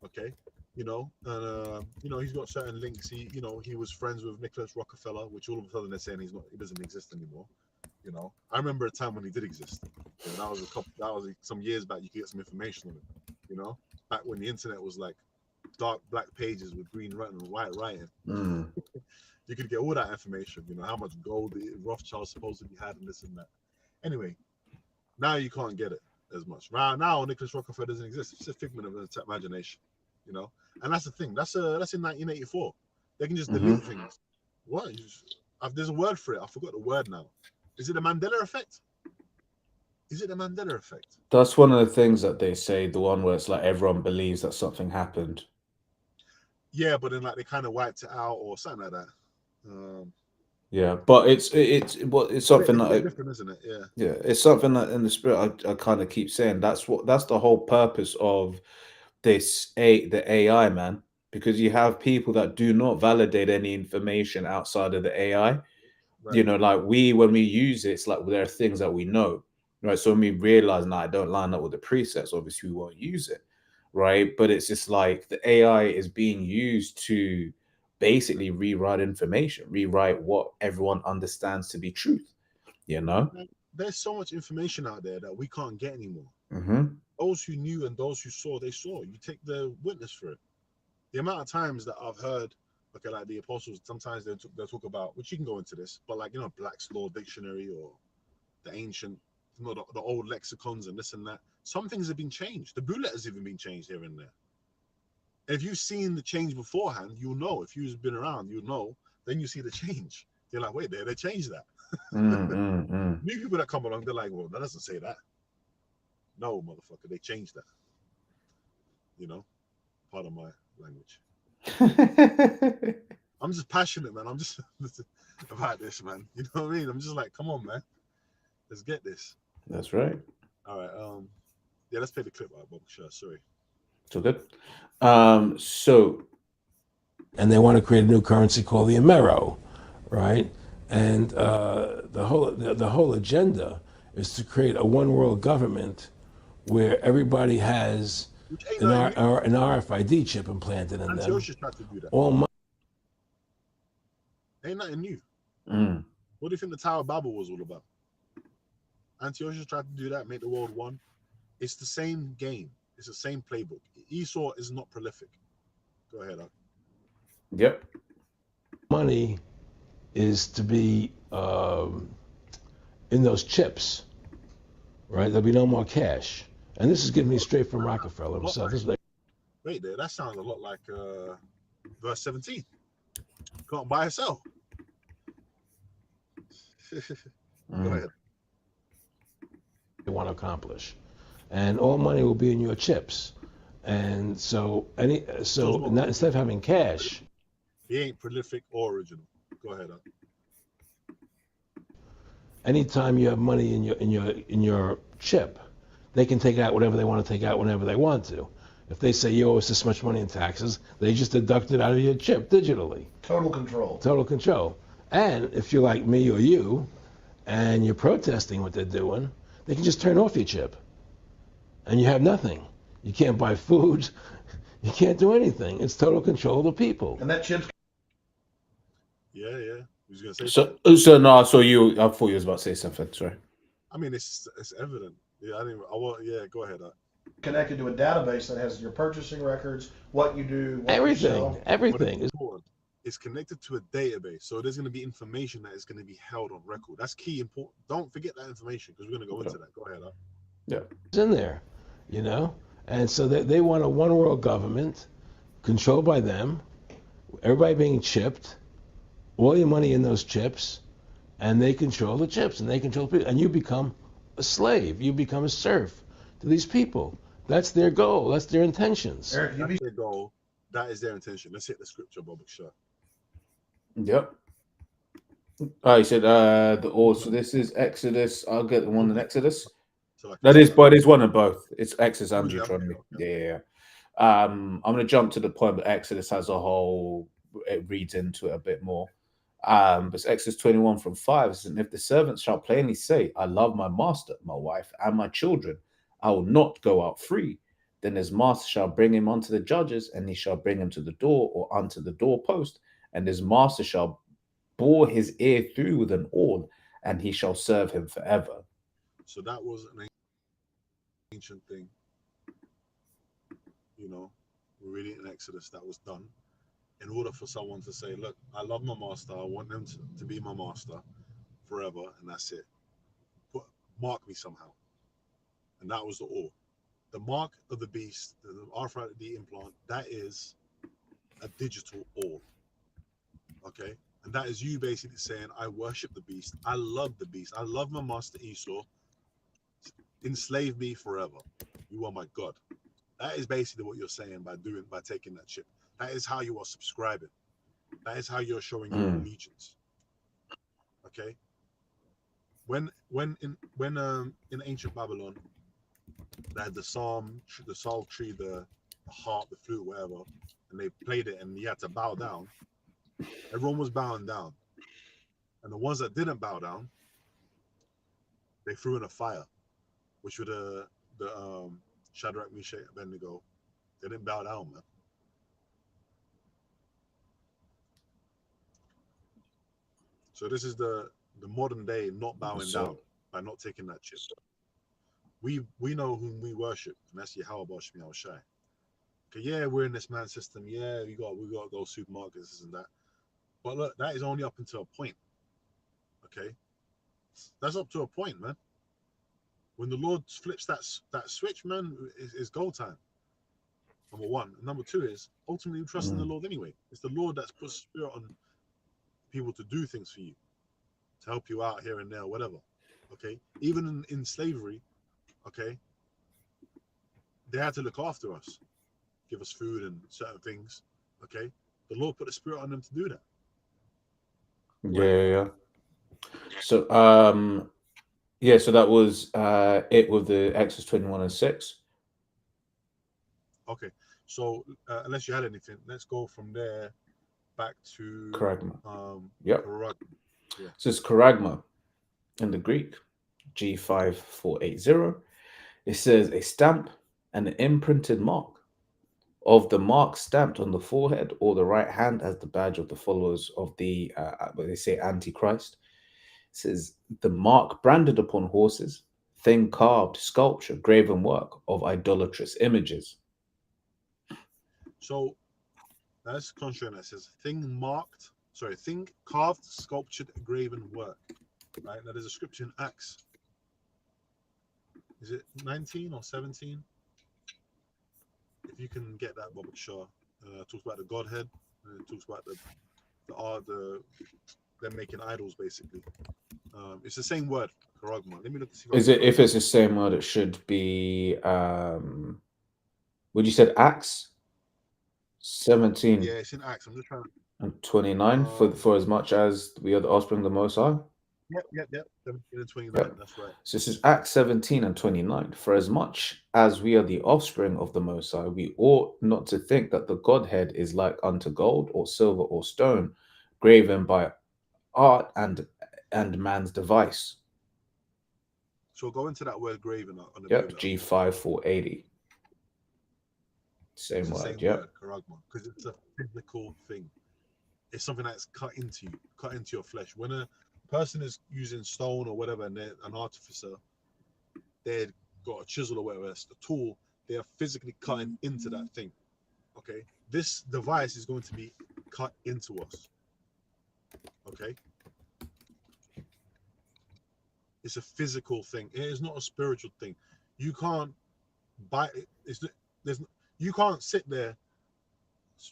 Okay, and he's got certain links. He was friends with Nicholas Rockefeller, which all of a sudden they're saying he doesn't exist anymore. I remember a time when he did exist. That was some years back. You could get some information on it. Back when the internet was like dark black pages with green writing and white writing. Mm. You could get all that information. How much gold the Rothschild supposedly had and this and that. Anyway, now you can't get it as much. Now Nicholas Rockefeller doesn't exist. It's a figment of the imagination. And that's the thing. That's in 1984. They can just Hmm. delete things. What? There's a word for it. I forgot the word now. Is it the Mandela effect? Is it the Mandela effect? That's one of the things that they say, the one where it's like everyone believes that something happened. Yeah, but then like they kind of wiped it out or something like that. Um, Yeah, but it's something It's a bit that different, isn't it? Yeah. yeah, it's something that in the spirit I kind of keep saying that's the whole purpose of the AI, man, because you have people that do not validate any information outside of the AI. Right. Like when we use it, it's like there are things that we know, right? So when we realize, no, I don't line up with the presets, obviously we won't use it, right? But it's just like the AI is being used to basically rewrite information, rewrite what everyone understands to be truth, you know? Man, there's so much information out there that we can't get anymore. Hmm. Those who knew and those who saw, they saw. You take the witness for it. The amount of times that I've heard, okay, like the apostles, sometimes they'll talk about, which you can go into this, but like, Black's Law Dictionary or the ancient, the old lexicons and this and that. Some things have been changed. The bullet has even been changed here and there. If you've seen the change beforehand, you'll know. If you've been around, you'll know. Then you see the change. You're like, wait, they changed that. Mm-mm-mm. New people that come along, they're like, well, that doesn't say that. No, motherfucker, they changed that. You know, part of my language. I'm just passionate, man. I'm just about this, man. You know what I mean? I'm just like, come on, man. Let's get this. That's right. All right. Yeah, let's play the clip out, Bob. Sure, sorry. So good. So And they want to create a new currency called the Amero, right? And the whole agenda is to create a one world government where everybody has Which ain't nothing new. an RFID chip implanted in them. Antiochus tried to do that. All Ain't nothing new. mm, What do you think the Tower of Babel was all about? Antiochus tried to do that, make the world one. It's the same game. It's the same playbook. Esau is not prolific. Go ahead. yep. money is to be in those chips, right? There'll be no more cash. And this is getting me straight from Rockefeller himself. This is like, Wait there. That sounds a lot like verse 17. Can't buy or sell. Go Mm, ahead. they want to accomplish. And all money will be in your chips. And So instead of having cash, he ain't prolific or original. Go ahead. anytime you have money in your chip, they can take out whatever they want to take out whenever they want to. If they say you owe us this much money in taxes, they just deduct it out of your chip digitally. Total control. Total control. And if you're like me or you, and you're protesting what they're doing, they can just turn off your chip, and you have nothing. You can't buy food. You can't do anything. It's total control of the people. And that chip's Yeah, yeah. He was gonna say so something. so no, so I thought you was about to say something. Sorry. I mean, it's evident. Yeah, I didn't. I want. Yeah, go ahead. connected to a database that has your purchasing records, what you do, what you Everything, sell. What is everything is important? It's connected to a database, so there's going to be information that is going to be held on record. That's key important. Don't forget that information because we're going to go into that. Go ahead. Yeah. in there, you know. And so they want a one world government controlled by them. Everybody being chipped, all your money in those chips, and they control the chips and they control people, and you become a slave. You become a serf to these people. That's their goal. That's their intentions. Eric, you'd That's be their goal. That is their intention. Let's hit the scripture, Bob. Sure. Yep. Oh, you said so this is Exodus. I'll get the one in Exodus. So I can That see is, that. but it's one of both. It's Exodus Oh, and is it? Okay, Deuteronomy. okay. Yeah, yeah, yeah. I'm gonna jump to the point that Exodus as a whole it reads into it a bit more. But it's Exodus 21 from 5. It says, and if the servants shall plainly say, I love my master, my wife, and my children, I will not go out free. Then his master shall bring him unto the judges, and he shall bring him to the door or unto the doorpost, and his master shall bore his ear through with an awl, and he shall serve him forever. So that was an ancient thing. You know, we're reading in Exodus that was done in order for someone to say, "Look, I love my master. I want them to be my master forever, and that's it. But mark me somehow." And that was the awe. The mark of the beast, the RFID implant, that is a digital awe. Okay. And that is you basically saying, I worship the beast. I love the beast. I love my master Esau. Enslave me forever. You are my God. That is basically what you're saying by taking that chip. That is how you are subscribing. That is how you're showing your Mm. allegiance. Okay, when in ancient Babylon, they had the psaltery, the harp, the flute, whatever, and they played it, and you had to bow down. Everyone was bowing down, and the ones that didn't bow down, they threw in a fire, which were the Shadrach, Meshach, Abednego. They didn't bow down, man. So this is the modern day not bowing down So by not taking that chip. We know whom we worship, and that's Yahweh Shmi Al Shai. Okay, yeah, we're in this man system. Yeah, we got to go supermarkets, this and that. But look, that is only up until a point. Okay, that's up to a point, man. When the Lord flips that switch, man, it's go time. Number one. And number two is ultimately you trust in the Lord anyway. It's the Lord that's put spirit on people to do things for you, to help you out here and there, whatever. Okay, even in slavery, okay, they had to look after us, give us food and certain things. Okay, the Lord put the spirit on them to do that, yeah, right? yeah, yeah. So yeah, so that was it with the Exodus 21 and 6. Okay, so unless you had anything, let's go from there back to Charagma. Yep. Karag. Yeah. So it's charagma in the Greek, G5480. It says a stamp and an imprinted mark of the mark stamped on the forehead or the right hand as the badge of the followers of the, what they say, Antichrist. It says the mark branded upon horses, thing carved, sculpture, graven work of idolatrous images. So that's contrary. That says thing carved, sculptured, graven work. Right now, there's a scripture in Acts. Is it 19 or 17? If you can get that, Bob Shaw talks about the Godhead. And it talks about the art, them making idols, basically. It's the same word, charagma. Let me look to see if I Is can it, find if it. it's the same word, it should be, would you said Acts 17 Yeah, it's in Acts. I'm just trying to. and 29 for as much as we are the offspring of the Most High? Yep. 17 and 29. Yep. That's right. So this is Acts 17 and 29. For as much as we are the offspring of the Most High, we ought not to think that the Godhead is like unto gold or silver or stone, graven by art and man's device. So go into that word graven on the blue Yep, letter. G5480. It's Same the word, same yep. word, charagma, because it's a physical thing. It's something that's cut into you, cut into your flesh. When a person is using stone or whatever, and they're an artificer, they've got a chisel or whatever, it's a tool, they are physically cutting into that thing. Okay, this device is going to be cut into us. Okay, it's a physical thing. It is not a spiritual thing. You can't buy it. There's you can't sit there.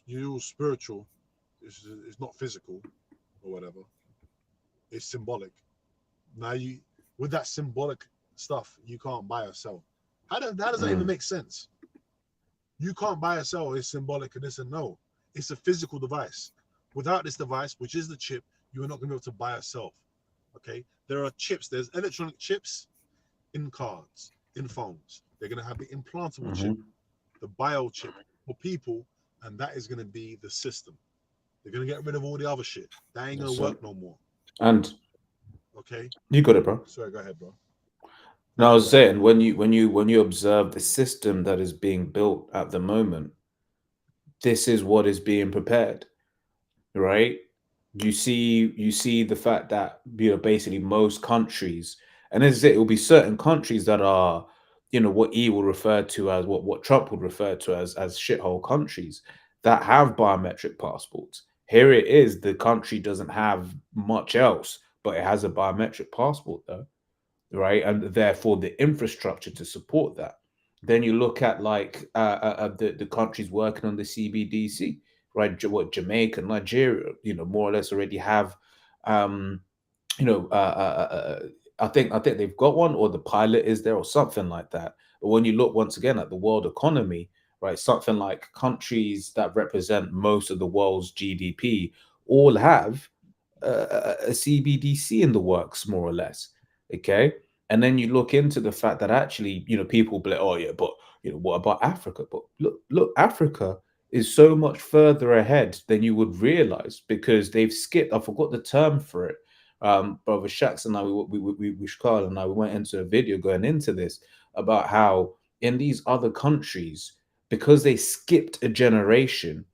You're spiritual. It's not physical or whatever. It's symbolic. Now you with that symbolic stuff, you can't buy or sell. How does that even make sense? You can't buy or sell. It's symbolic and this and no. It's a physical device. Without this device, which is the chip, you are not going to be able to buy or sell. Okay, there are chips. There's electronic chips in cards, in phones. They're going to have the implantable chip, the bio chip for people, and that is going to be the system. They're going to get rid of all the other shit. That ain't going to work no more. And Okay, you got it, bro. sorry, go ahead, bro. No, I was saying when you observe the system that is being built at the moment, this is what is being prepared, right? You see the fact that basically most countries, and as I say, it will be certain countries that are, what he will refer to as what Trump would refer to as shithole countries that have biometric passports. Here it is, the country doesn't have much else, but it has a biometric passport though, right? And therefore the infrastructure to support that. Then you look at like the countries working on the CBDC, right? What Jamaica, Nigeria, more or less already have. Um, you know, I think they've got one, or the pilot is there, or something like that. But when you look once again at the world economy, right, something like countries that represent most of the world's GDP all have a CBDC in the works, more or less. Okay. And then you look into the fact that actually, people be like, oh yeah, but what about Africa? But look, Africa is so much further ahead than you would realize because they've skipped. I forgot the term for it. Brother Shax and I, Shkal and I, we went into a video going into this about how in these other countries, because they skipped a generation,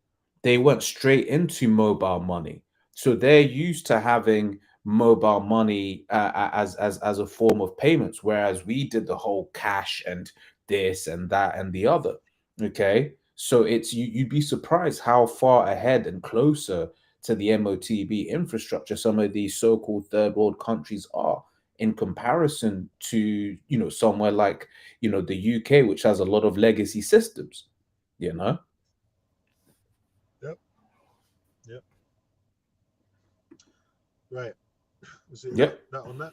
they went straight into mobile money. So they're used to having mobile money as a form of payments, whereas we did the whole cash and this and that and the other. Okay, so you'd be surprised how far ahead and closer to the MOTB infrastructure some of these so-called third world countries are in comparison to somewhere like the UK, which has a lot of legacy systems. You know. Yep. Yep. Right. You see that Yep. that on that?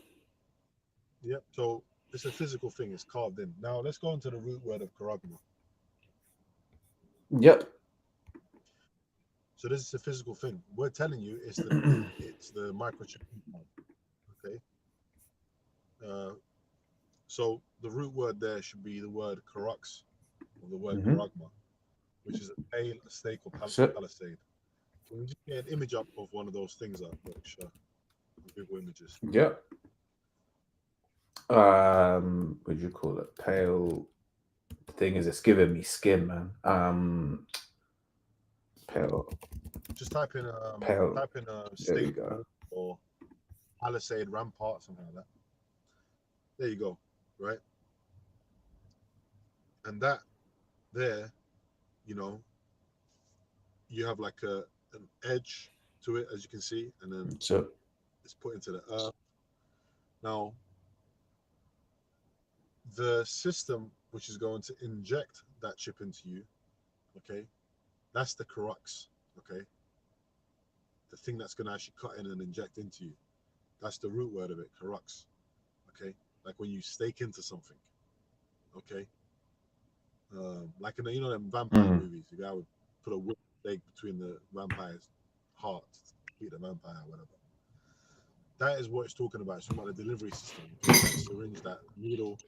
Yep. So it's a physical thing. It's carved in. Now let's go into the root word of charagma. Yep. So this is a physical thing. We're telling you it's the microchip implant. Okay. Uh, so the root word there should be the word karux or the word Hmm. charagma, which is a pale, a stake, or So, palisade. Can we just get an image up of one of those things up, which Google images? yep. What do you call it? Pale. The thing is, it's giving me skin, man. Pale, Just pale. type in a There we go. staple or palisade rampart, something like that. There you go, right? And that there, you know, you have like an edge to it, as you can see, and then So, it's put into the earth. Now, the system which is going to inject that chip into you, okay, that's the crux, okay, the thing that's going to actually cut in and inject into you. That's the root word of it, crux, okay, like when you stake into something, okay, like in them vampire mm, movies, the guy would put a wood stake between the vampire's heart to beat the vampire, or whatever. That is what it's talking about. It's talking about the delivery system, okay, that syringe, that needle,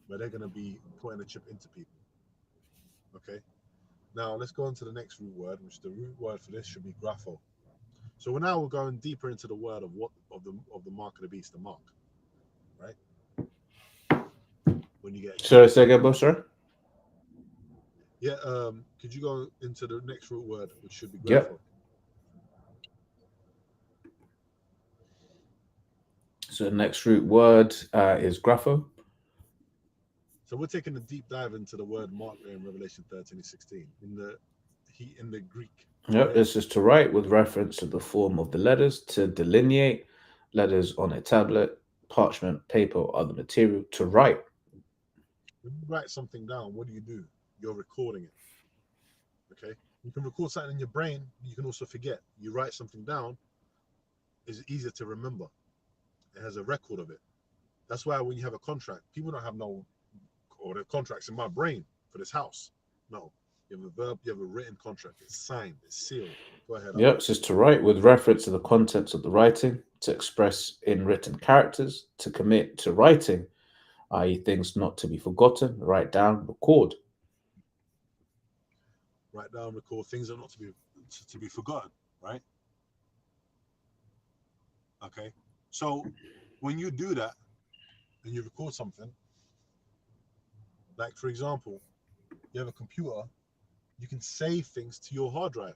where they're going to be putting a chip into people, okay. Now let's go on to the next root word, which the root word for this should be grapho. So we're going deeper into the word of what of the mark of the beast, the mark, right? When you get a chip sorry, in say you. again, boss, sir? Yeah, could you go into the next root word, which should be Yep. grapho? So, the next root word is grapho. So we're taking a deep dive into the word mark there in Revelation 13 and 16 in the Greek, Yep. right? This is to write with reference to the form of the letters, to delineate letters on a tablet, parchment, paper, or other material, to write. When you write something down, what do? You're recording it, okay? You can record something in your brain, you can also forget. You write something down, it's easier to remember. It has a record of it. That's why when you have a contract, people don't have no, or the contract's in my brain for this house. No, you have a verb, you have a written contract. It's signed, it's sealed. Go ahead, Yep. Abba. It says to write with reference to the contents of the writing, to express in written characters, to commit to writing, i.e., things not to be forgotten, write down, record. Write down, record things are not to be forgotten, right? Okay. So when you do that and you record something, like for example, you have a computer, you can save things to your hard drive.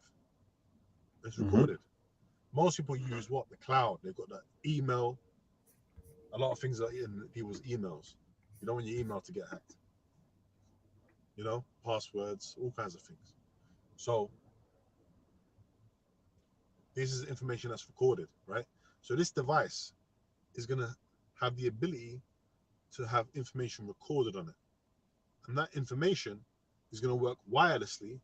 It's Hmm. recorded. Most people use what? The cloud. They've got that email. A lot of things are in people's emails. You don't want your email to get hacked. Passwords, all kinds of things. So this is information that's recorded, right? So this device is gonna have the ability to have information recorded on it. And that information is going to work wirelessly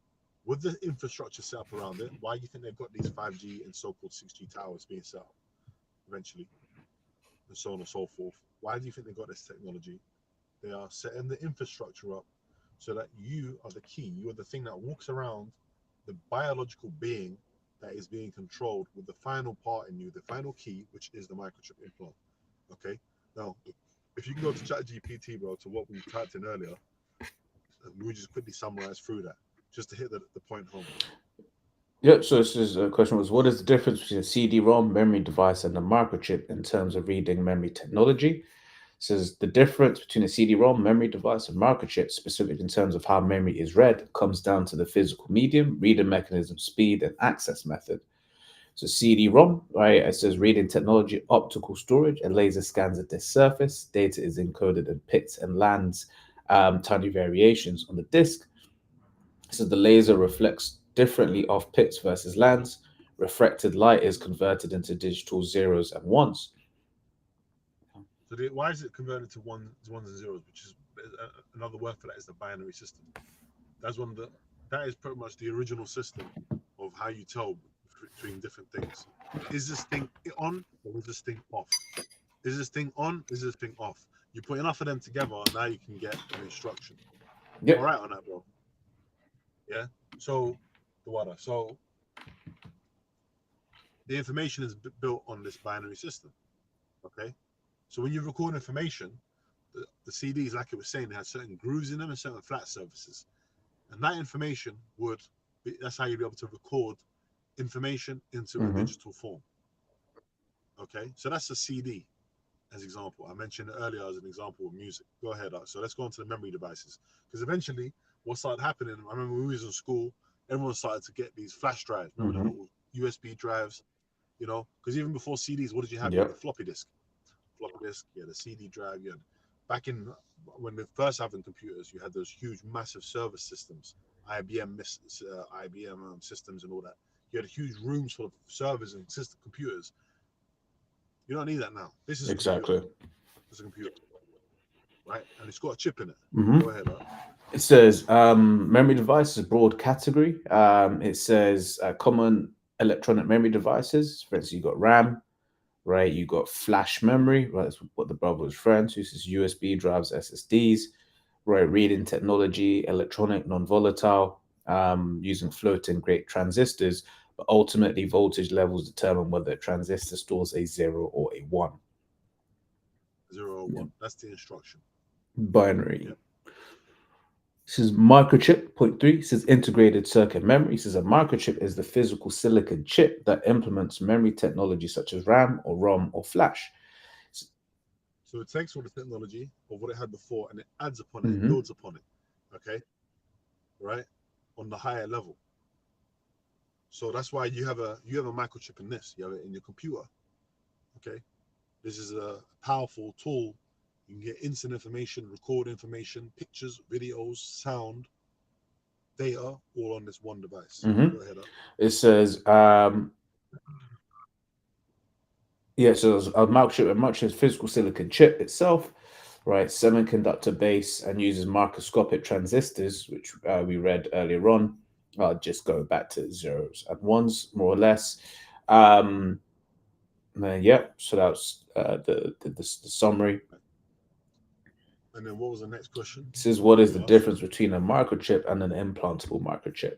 with the infrastructure set up around it. Why do you think they've got these 5G and so-called 6G towers being set up eventually, and so on and so forth? Why do you think they've got this technology? They are setting the infrastructure up so that you are the key. You are the thing that walks around, the biological being that is being controlled with the final part in you, the final key, which is the microchip implant. Okay. Now, if you can go to ChatGPT, bro, to what we typed in earlier, we just quickly summarize through that, just to hit the point home. Yep. So this is a question was, what is the difference between a CD-ROM memory device and a microchip in terms of reading memory technology? Says the difference between a CD-ROM memory device and microchip, specific in terms of how memory is read, comes down to the physical medium, reading mechanism, speed, and access method. So CD-ROM, right? It says reading technology, optical storage, and laser scans at disk surface. Data is encoded in pits and lands, tiny variations on the disk. So the laser reflects differently off pits versus lands. Refracted light is converted into digital zeros and ones. So why is it converted to ones and zeros, which is another word for that is the binary system. That's one of the that is pretty much the original system of how you tell between different things. Is this thing on or is this thing off? Is this thing on? Is this thing off? You put enough of them together, and now you can get an instruction. Yep. All right on that, bro. Yeah. So the water. So the information is built on this binary system. Okay. So when you record information, the CDs, like it was saying, they had certain grooves in them and certain flat surfaces. And that information that's how you'll be able to record information into a digital form. Okay, so that's a CD as example. I mentioned it earlier as an example of music. Go ahead. So let's go on to the memory devices. Because eventually what started happening, I remember when we was in school, everyone started to get these flash drives. Remember the little USB drives, because even before CDs, what did you have? You had the floppy disk. Floppy disk, yeah, the CD drive. You had, back in when we first having computers, you had those huge, massive server systems, IBM systems and all that. You had huge rooms full of servers and system computers. You don't need that now. This is exactly. It's a computer, right? And it's got a chip in it. Go ahead. It says memory device is a broad category. It says common electronic memory devices. For instance, you got RAM, right? You got flash memory, right? That's what the brother was referring to. This is USB drives, SSDs, right? Reading technology, electronic, non-volatile, using floating gate transistors. But ultimately, voltage levels determine whether a transistor stores a 0 or a 1. 0 or 1. That's the instruction. Binary. Yep. This is microchip, point 3. It says integrated circuit memory. It says a microchip is the physical silicon chip that implements memory technology such as RAM or ROM or flash. So it takes all the technology of what it had before and it adds upon it, builds upon it. Okay? Right? On the higher level. So that's why you have a microchip in this. You have it in your computer. Okay? This is a powerful tool. You can get instant information, record information, pictures, videos, sound, data, all on this one device. Go ahead. It says, so a microchip is physical silicon chip itself, right? Semiconductor base and uses microscopic transistors, which we read earlier on. I'll just go back to zeros and ones, more or less. So that's the summary. And then what was the next question? This is what is the difference between a microchip and an implantable microchip?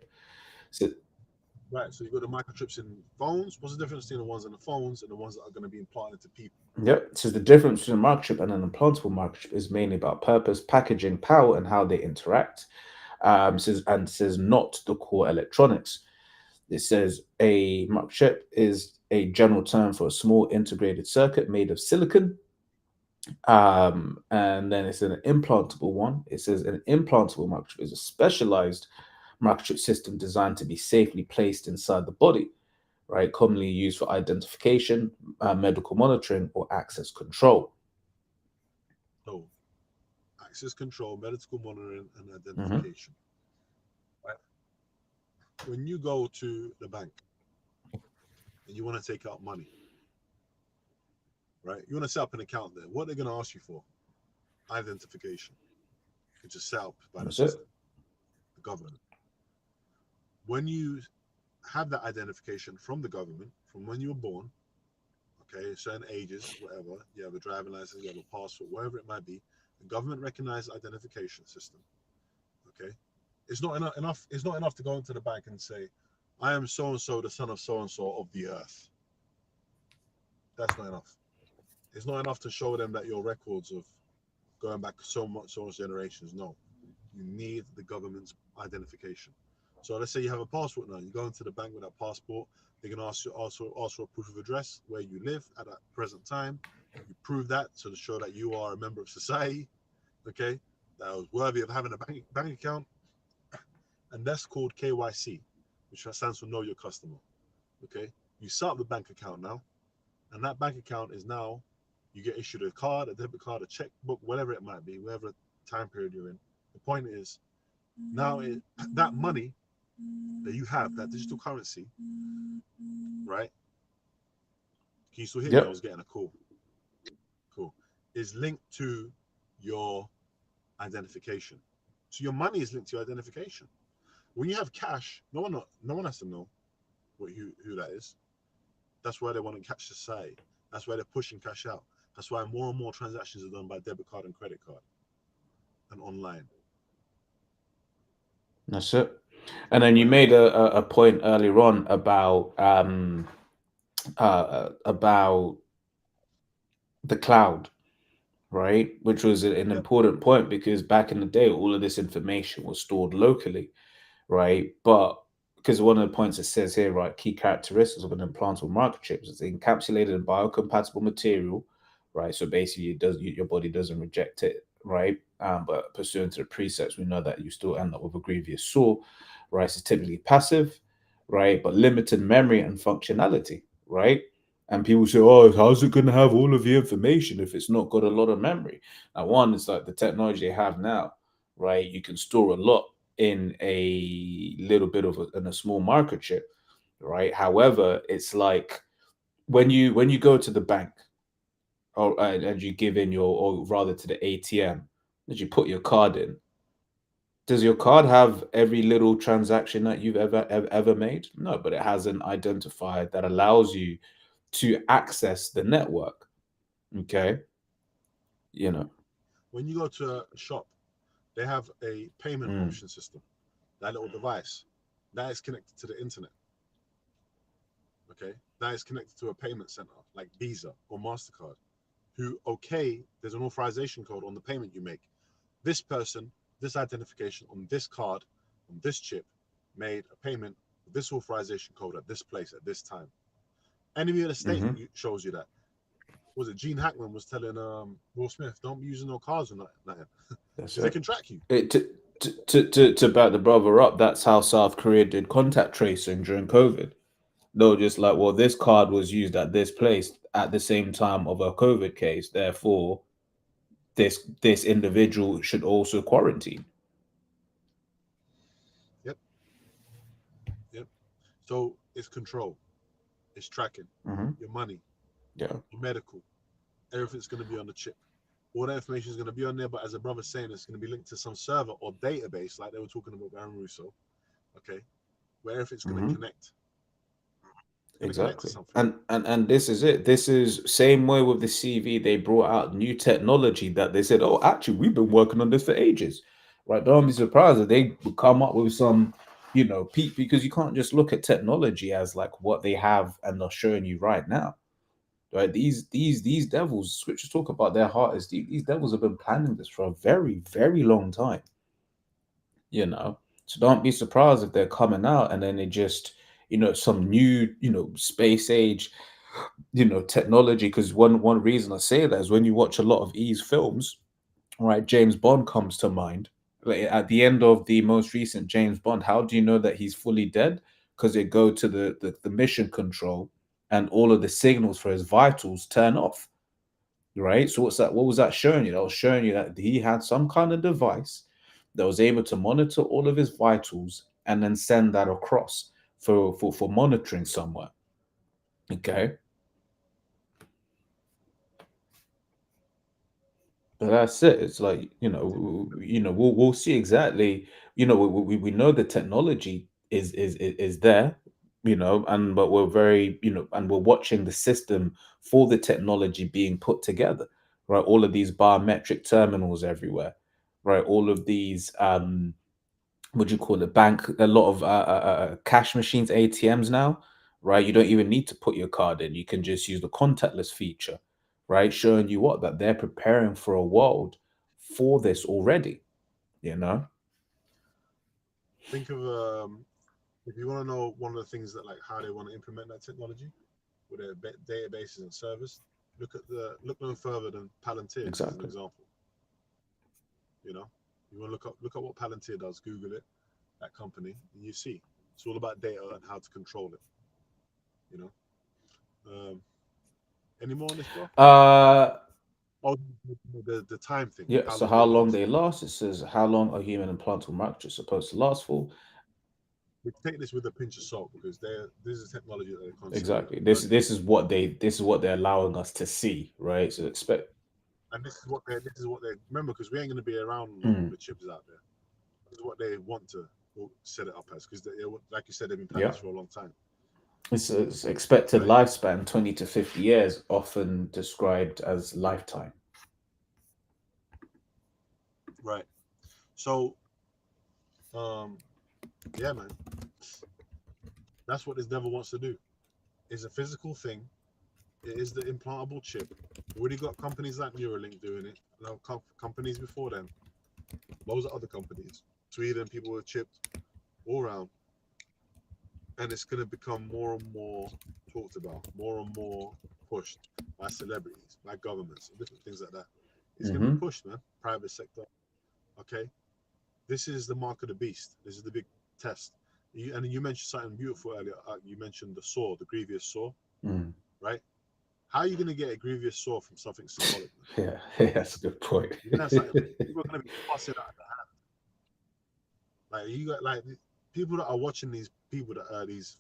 Right, so you've got the microchips in phones. What's the difference between the ones in the phones and the ones that are going to be implanted to people? Yep. So the difference between a microchip and an implantable microchip is mainly about purpose, packaging, power, and how they interact. Says not the core electronics. It says a microchip is a general term for a small integrated circuit made of silicon. And then it's an implantable one. It says an implantable microchip is a specialized microchip system designed to be safely placed inside the body, right? Commonly used for identification, medical monitoring, or access control. So, access control, medical monitoring, and identification. Right? When you go to the bank and you want to take out money, right? You want to set up an account there. What they're going to ask you for? Identification, which is set up by the system, the government. When you have that identification from the government, from when you were born, okay, certain ages, whatever, you have a driving license, you have a passport, whatever it might be, the government recognized identification system. Okay, it's not enough. It's not enough to go into the bank and say, I am so and so, the son of so and so of the earth. That's not enough. It's not enough to show them that your records of going back so much generations. No, you need the government's identification. So let's say you have a passport now. You go into the bank with that passport. They can ask for a proof of address where you live at that present time. You prove that so to show that you are a member of society. Okay, that was worthy of having a bank account, and that's called KYC, which stands for Know Your Customer. Okay, you set up the bank account now, and that bank account is now you get issued a card, a debit card, a checkbook, whatever it might be, whatever time period you're in. The point is now that money that you have, that digital currency, right? Can you still hear me? I Yep. was getting a call. Cool. Is linked to your identification. So your money is linked to your identification. When you have cash, no one has to know who that is. That's why they want to catch society. That's why they're pushing cash out. That's why more and more transactions are done by debit card and credit card and online. That's it. And then you Right? made a point earlier on about the cloud, right? Which was an Yep. important point because back in the day, all of this information was stored locally, right? But because one of the points it says here, right, key characteristics of an implantable microchip is encapsulated in biocompatible material, right? So basically, your body doesn't reject it, right? But pursuant to the precepts, we know that you still end up with a grievous sore, right? It's typically passive, right, but limited memory and functionality, right? And people say, "Oh, how's it going to have all of the information if it's not got a lot of memory?" Now, one is like the technology they have now, right? You can store a lot in a little bit of in a small microchip, right? However, it's like when you go to the bank or and you give in your or rather to the ATM, that you put your card in. Does your card have every little transaction that you've ever made? No, but it has an identifier that allows you to access the network. Okay, you know. When you go to a shop, they have a payment Mm, option system. That little device that is connected to the internet. Okay, that is connected to a payment center like Visa or Mastercard. Who there's an authorization code on the payment you make. This person, this identification on this card, on this chip, made a payment with this authorization code at this place at this time. Enemy of the state hmm. shows you that. Was it Gene Hackman was telling Will Smith, don't be using no cards or nothing, That's because they it. can track you. It to back the brother up. That's how South Korea did contact tracing during COVID. They were just like, well, this card was used at this place at the same time of a COVID case. Therefore, this individual should also quarantine. Yep, yep. So it's control, it's tracking Hmm. your money, Yeah. your medical, everything's going to be on the chip. All that information is going to be on there, but as a brother saying, it's going to be linked to some server or database, like they were talking about Aaron Russo, okay, where everything's going to Hmm. connect. It's going to connect to Exactly. something. And this is it. This is same way with the CV. They brought out new technology that they said, "Oh, actually, we've been working on this for ages." Right? Don't be surprised if they would come up with some, peak because you can't just look at technology as like what they have and they're showing you right now. Right? These devils, scriptures talk about their heart is deep. These devils have been planning this for a very, very long time. you know. So don't be surprised if they're coming out and then they just, some new, space age, technology. Because one reason I say that is when you watch a lot of E's films, right? James Bond comes to mind. Like at the end of the most recent James Bond, how do you know that he's fully dead? Because they go to the mission control and all of the signals for his vitals turn off, right? So what's that? What was that showing you? That was showing you that he had some kind of device that was able to monitor all of his vitals and then send that across for monitoring somewhere. Okay, but that's it. It's like we'll see exactly. We know the technology is there. And but we're very and we're watching the system for the technology being put together. Right, all of these biometric terminals everywhere. Right, all of these what do you call it, bank, a lot of cash machines, ATMs now, right? You don't even need to put your card in. You can just use the contactless feature, right? Showing you what, that they're preparing for a world for this already, you know? Think of if you want to know one of the things that like how they want to implement that technology with their databases and servers, look no further than Palantir as an Exactly. example. You know, you want to look at what Palantir does. Google it, that company, and you see it's all about data and how to control it. You know, um, any more on this, bro? Uh, Oh, the time thing. yeah, How so long how they long last? they last? It says how long a human implantable microchip supposed to last for. We take this with a pinch of salt because this is technology that they're constantly Exactly. This working on, this is what this is what they're allowing us to see, right? So expect. and this is what they remember because we ain't going to be around long Mm, with the chips out there. This is what they want to set it up as because like you said, they've been planning yeah. this for a long time. It's expected Right, lifespan 20 to 50 years, often described as lifetime. right. So, um, yeah, man, that's what this devil wants to do. It's a physical thing. It is the implantable chip. We already got companies like Neuralink doing it. No, companies before them. Loads of other companies. Sweden, people were chipped all around, and it's going to become more and more talked about, more and more pushed by celebrities, by governments, and different things like that. It's going to be Mm-hmm. pushed, man. Private sector. Okay, this is the mark of the beast. This is the big test. And you mentioned something beautiful earlier. You mentioned the saw, the grievous saw, Mm. right? How are you going to get a grievous saw from something symbolic, man? Yeah, that's a good point. You're going to have something. People are going to be passing out of the hand. Like you got like people that are watching these people that are these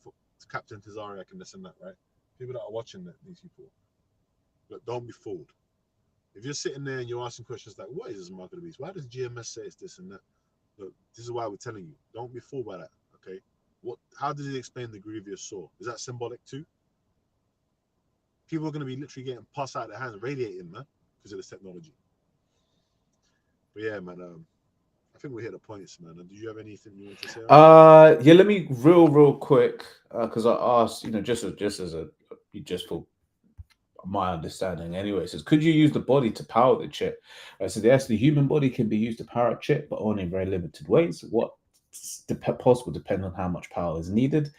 Captain Tazariak and this and that, right? People that are watching these people, look, don't be fooled. If you're sitting there and you're asking questions like, "What is this mark of the beast? Why does GMS say it's this and that?" Look, this is why we're telling you. Don't be fooled by that. Okay. What? How did he explain the grievous saw? Is that symbolic too? People are going to be literally getting pus out of their hands, radiating, man, because of this technology. But yeah, man. I think we hit the points, man. And do you have anything you want to say on it? Yeah, let me real quick, because I asked, just as a just for my understanding anyway, it says, could you use the body to power the chip? So yes, the human body can be used to power a chip, but only in very limited ways. What's possible depends on how much power is needed,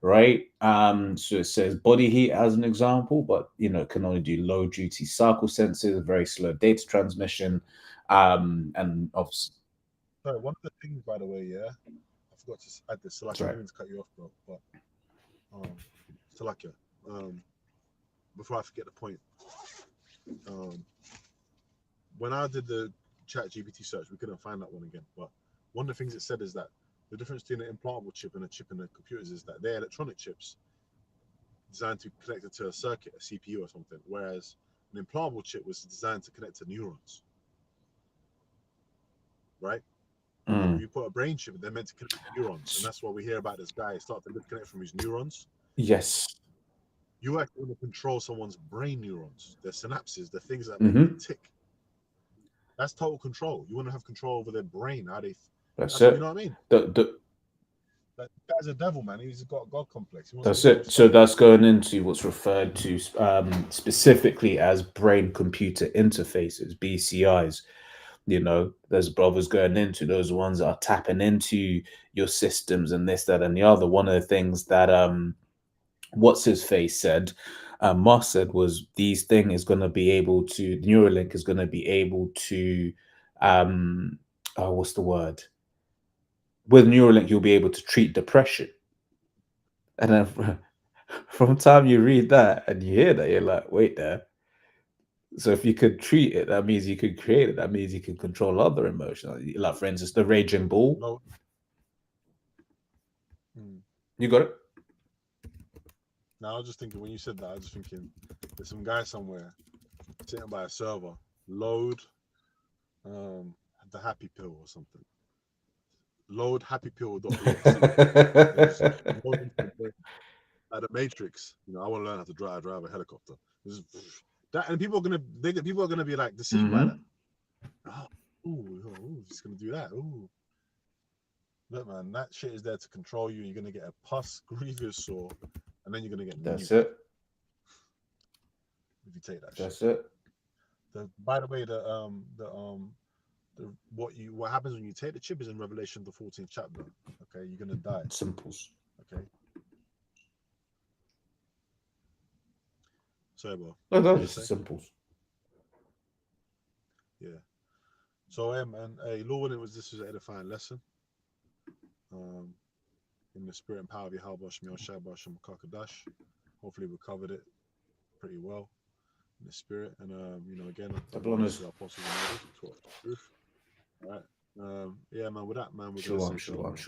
right? So it says body heat as an example, but it can only do low duty cycle sensors, very slow data transmission, and obviously, Sorry, one of the things, by the way, yeah, I forgot to add this. Salakia, I right. didn't mean to cut you off, bro. But Salakia, before I forget the point, um, when I did the Chat GPT search, we couldn't find that one again. But one of the things it said is that the difference between an implantable chip and a chip in the computers is that they're electronic chips designed to connect it to a circuit, a CPU or something, whereas an implantable chip was designed to connect to neurons, right? Like if Mm. you put a brain chip, they're meant to connect to neurons, and that's why we hear about this guy start to disconnect from his neurons. Yes. You actually want to control someone's brain neurons, their synapses, the things that make them Hmm. tick. That's total control. You want to have control over their brain, how they. That's That's what you it. know what I mean. The That guy's a devil, man. He's got a god complex. He wants That's control it. So stuff. that's going into what's referred to specifically as brain computer interfaces, BCIs. There's brothers going into those ones that are tapping into your systems and this, that, and the other. One of the things that what's his face said, Musk said, was these thing is going to be able to Neuralink is going to be able to what's the word? With Neuralink, you'll be able to treat depression. And then from the time you read that and you hear that, you're like, wait there. So if you could treat it, that means you could create it. That means you can control other emotions. Like, for instance, the raging bull. No. Mm. You got it? Now I was just thinking when you said that, I was just thinking there's some guy somewhere sitting by a server, load the happy pill or something. Load happypill.exe. And just load into the brain. Like the Matrix. I want to learn how to drive a helicopter. Just, that and people are gonna be like deceived by that. Hmm. Oh, ooh, just gonna do that. Ooh. Look, man, that shit is there to control you. You're gonna get a pus, grievous sore, and then you're gonna get That's nuked it. if you take that That's shit. it. By the way, what happens when you take the chip is in Revelation the 14th chapter. Okay, you're gonna die. Simples. Okay. Sorry, bro. No, What no, did you just say? simples. Yeah. So, man, hey, Lord, this was an edifying lesson. In the spirit and power of Yahweh Shemiel Shabbat Shem Kakadash. Hopefully, we covered it pretty well in the spirit. And again, Double honors. the apostles and elders taught us the truth. All right. Yeah, man. With that, man, we're gonna Shalom, say shalom. shalom.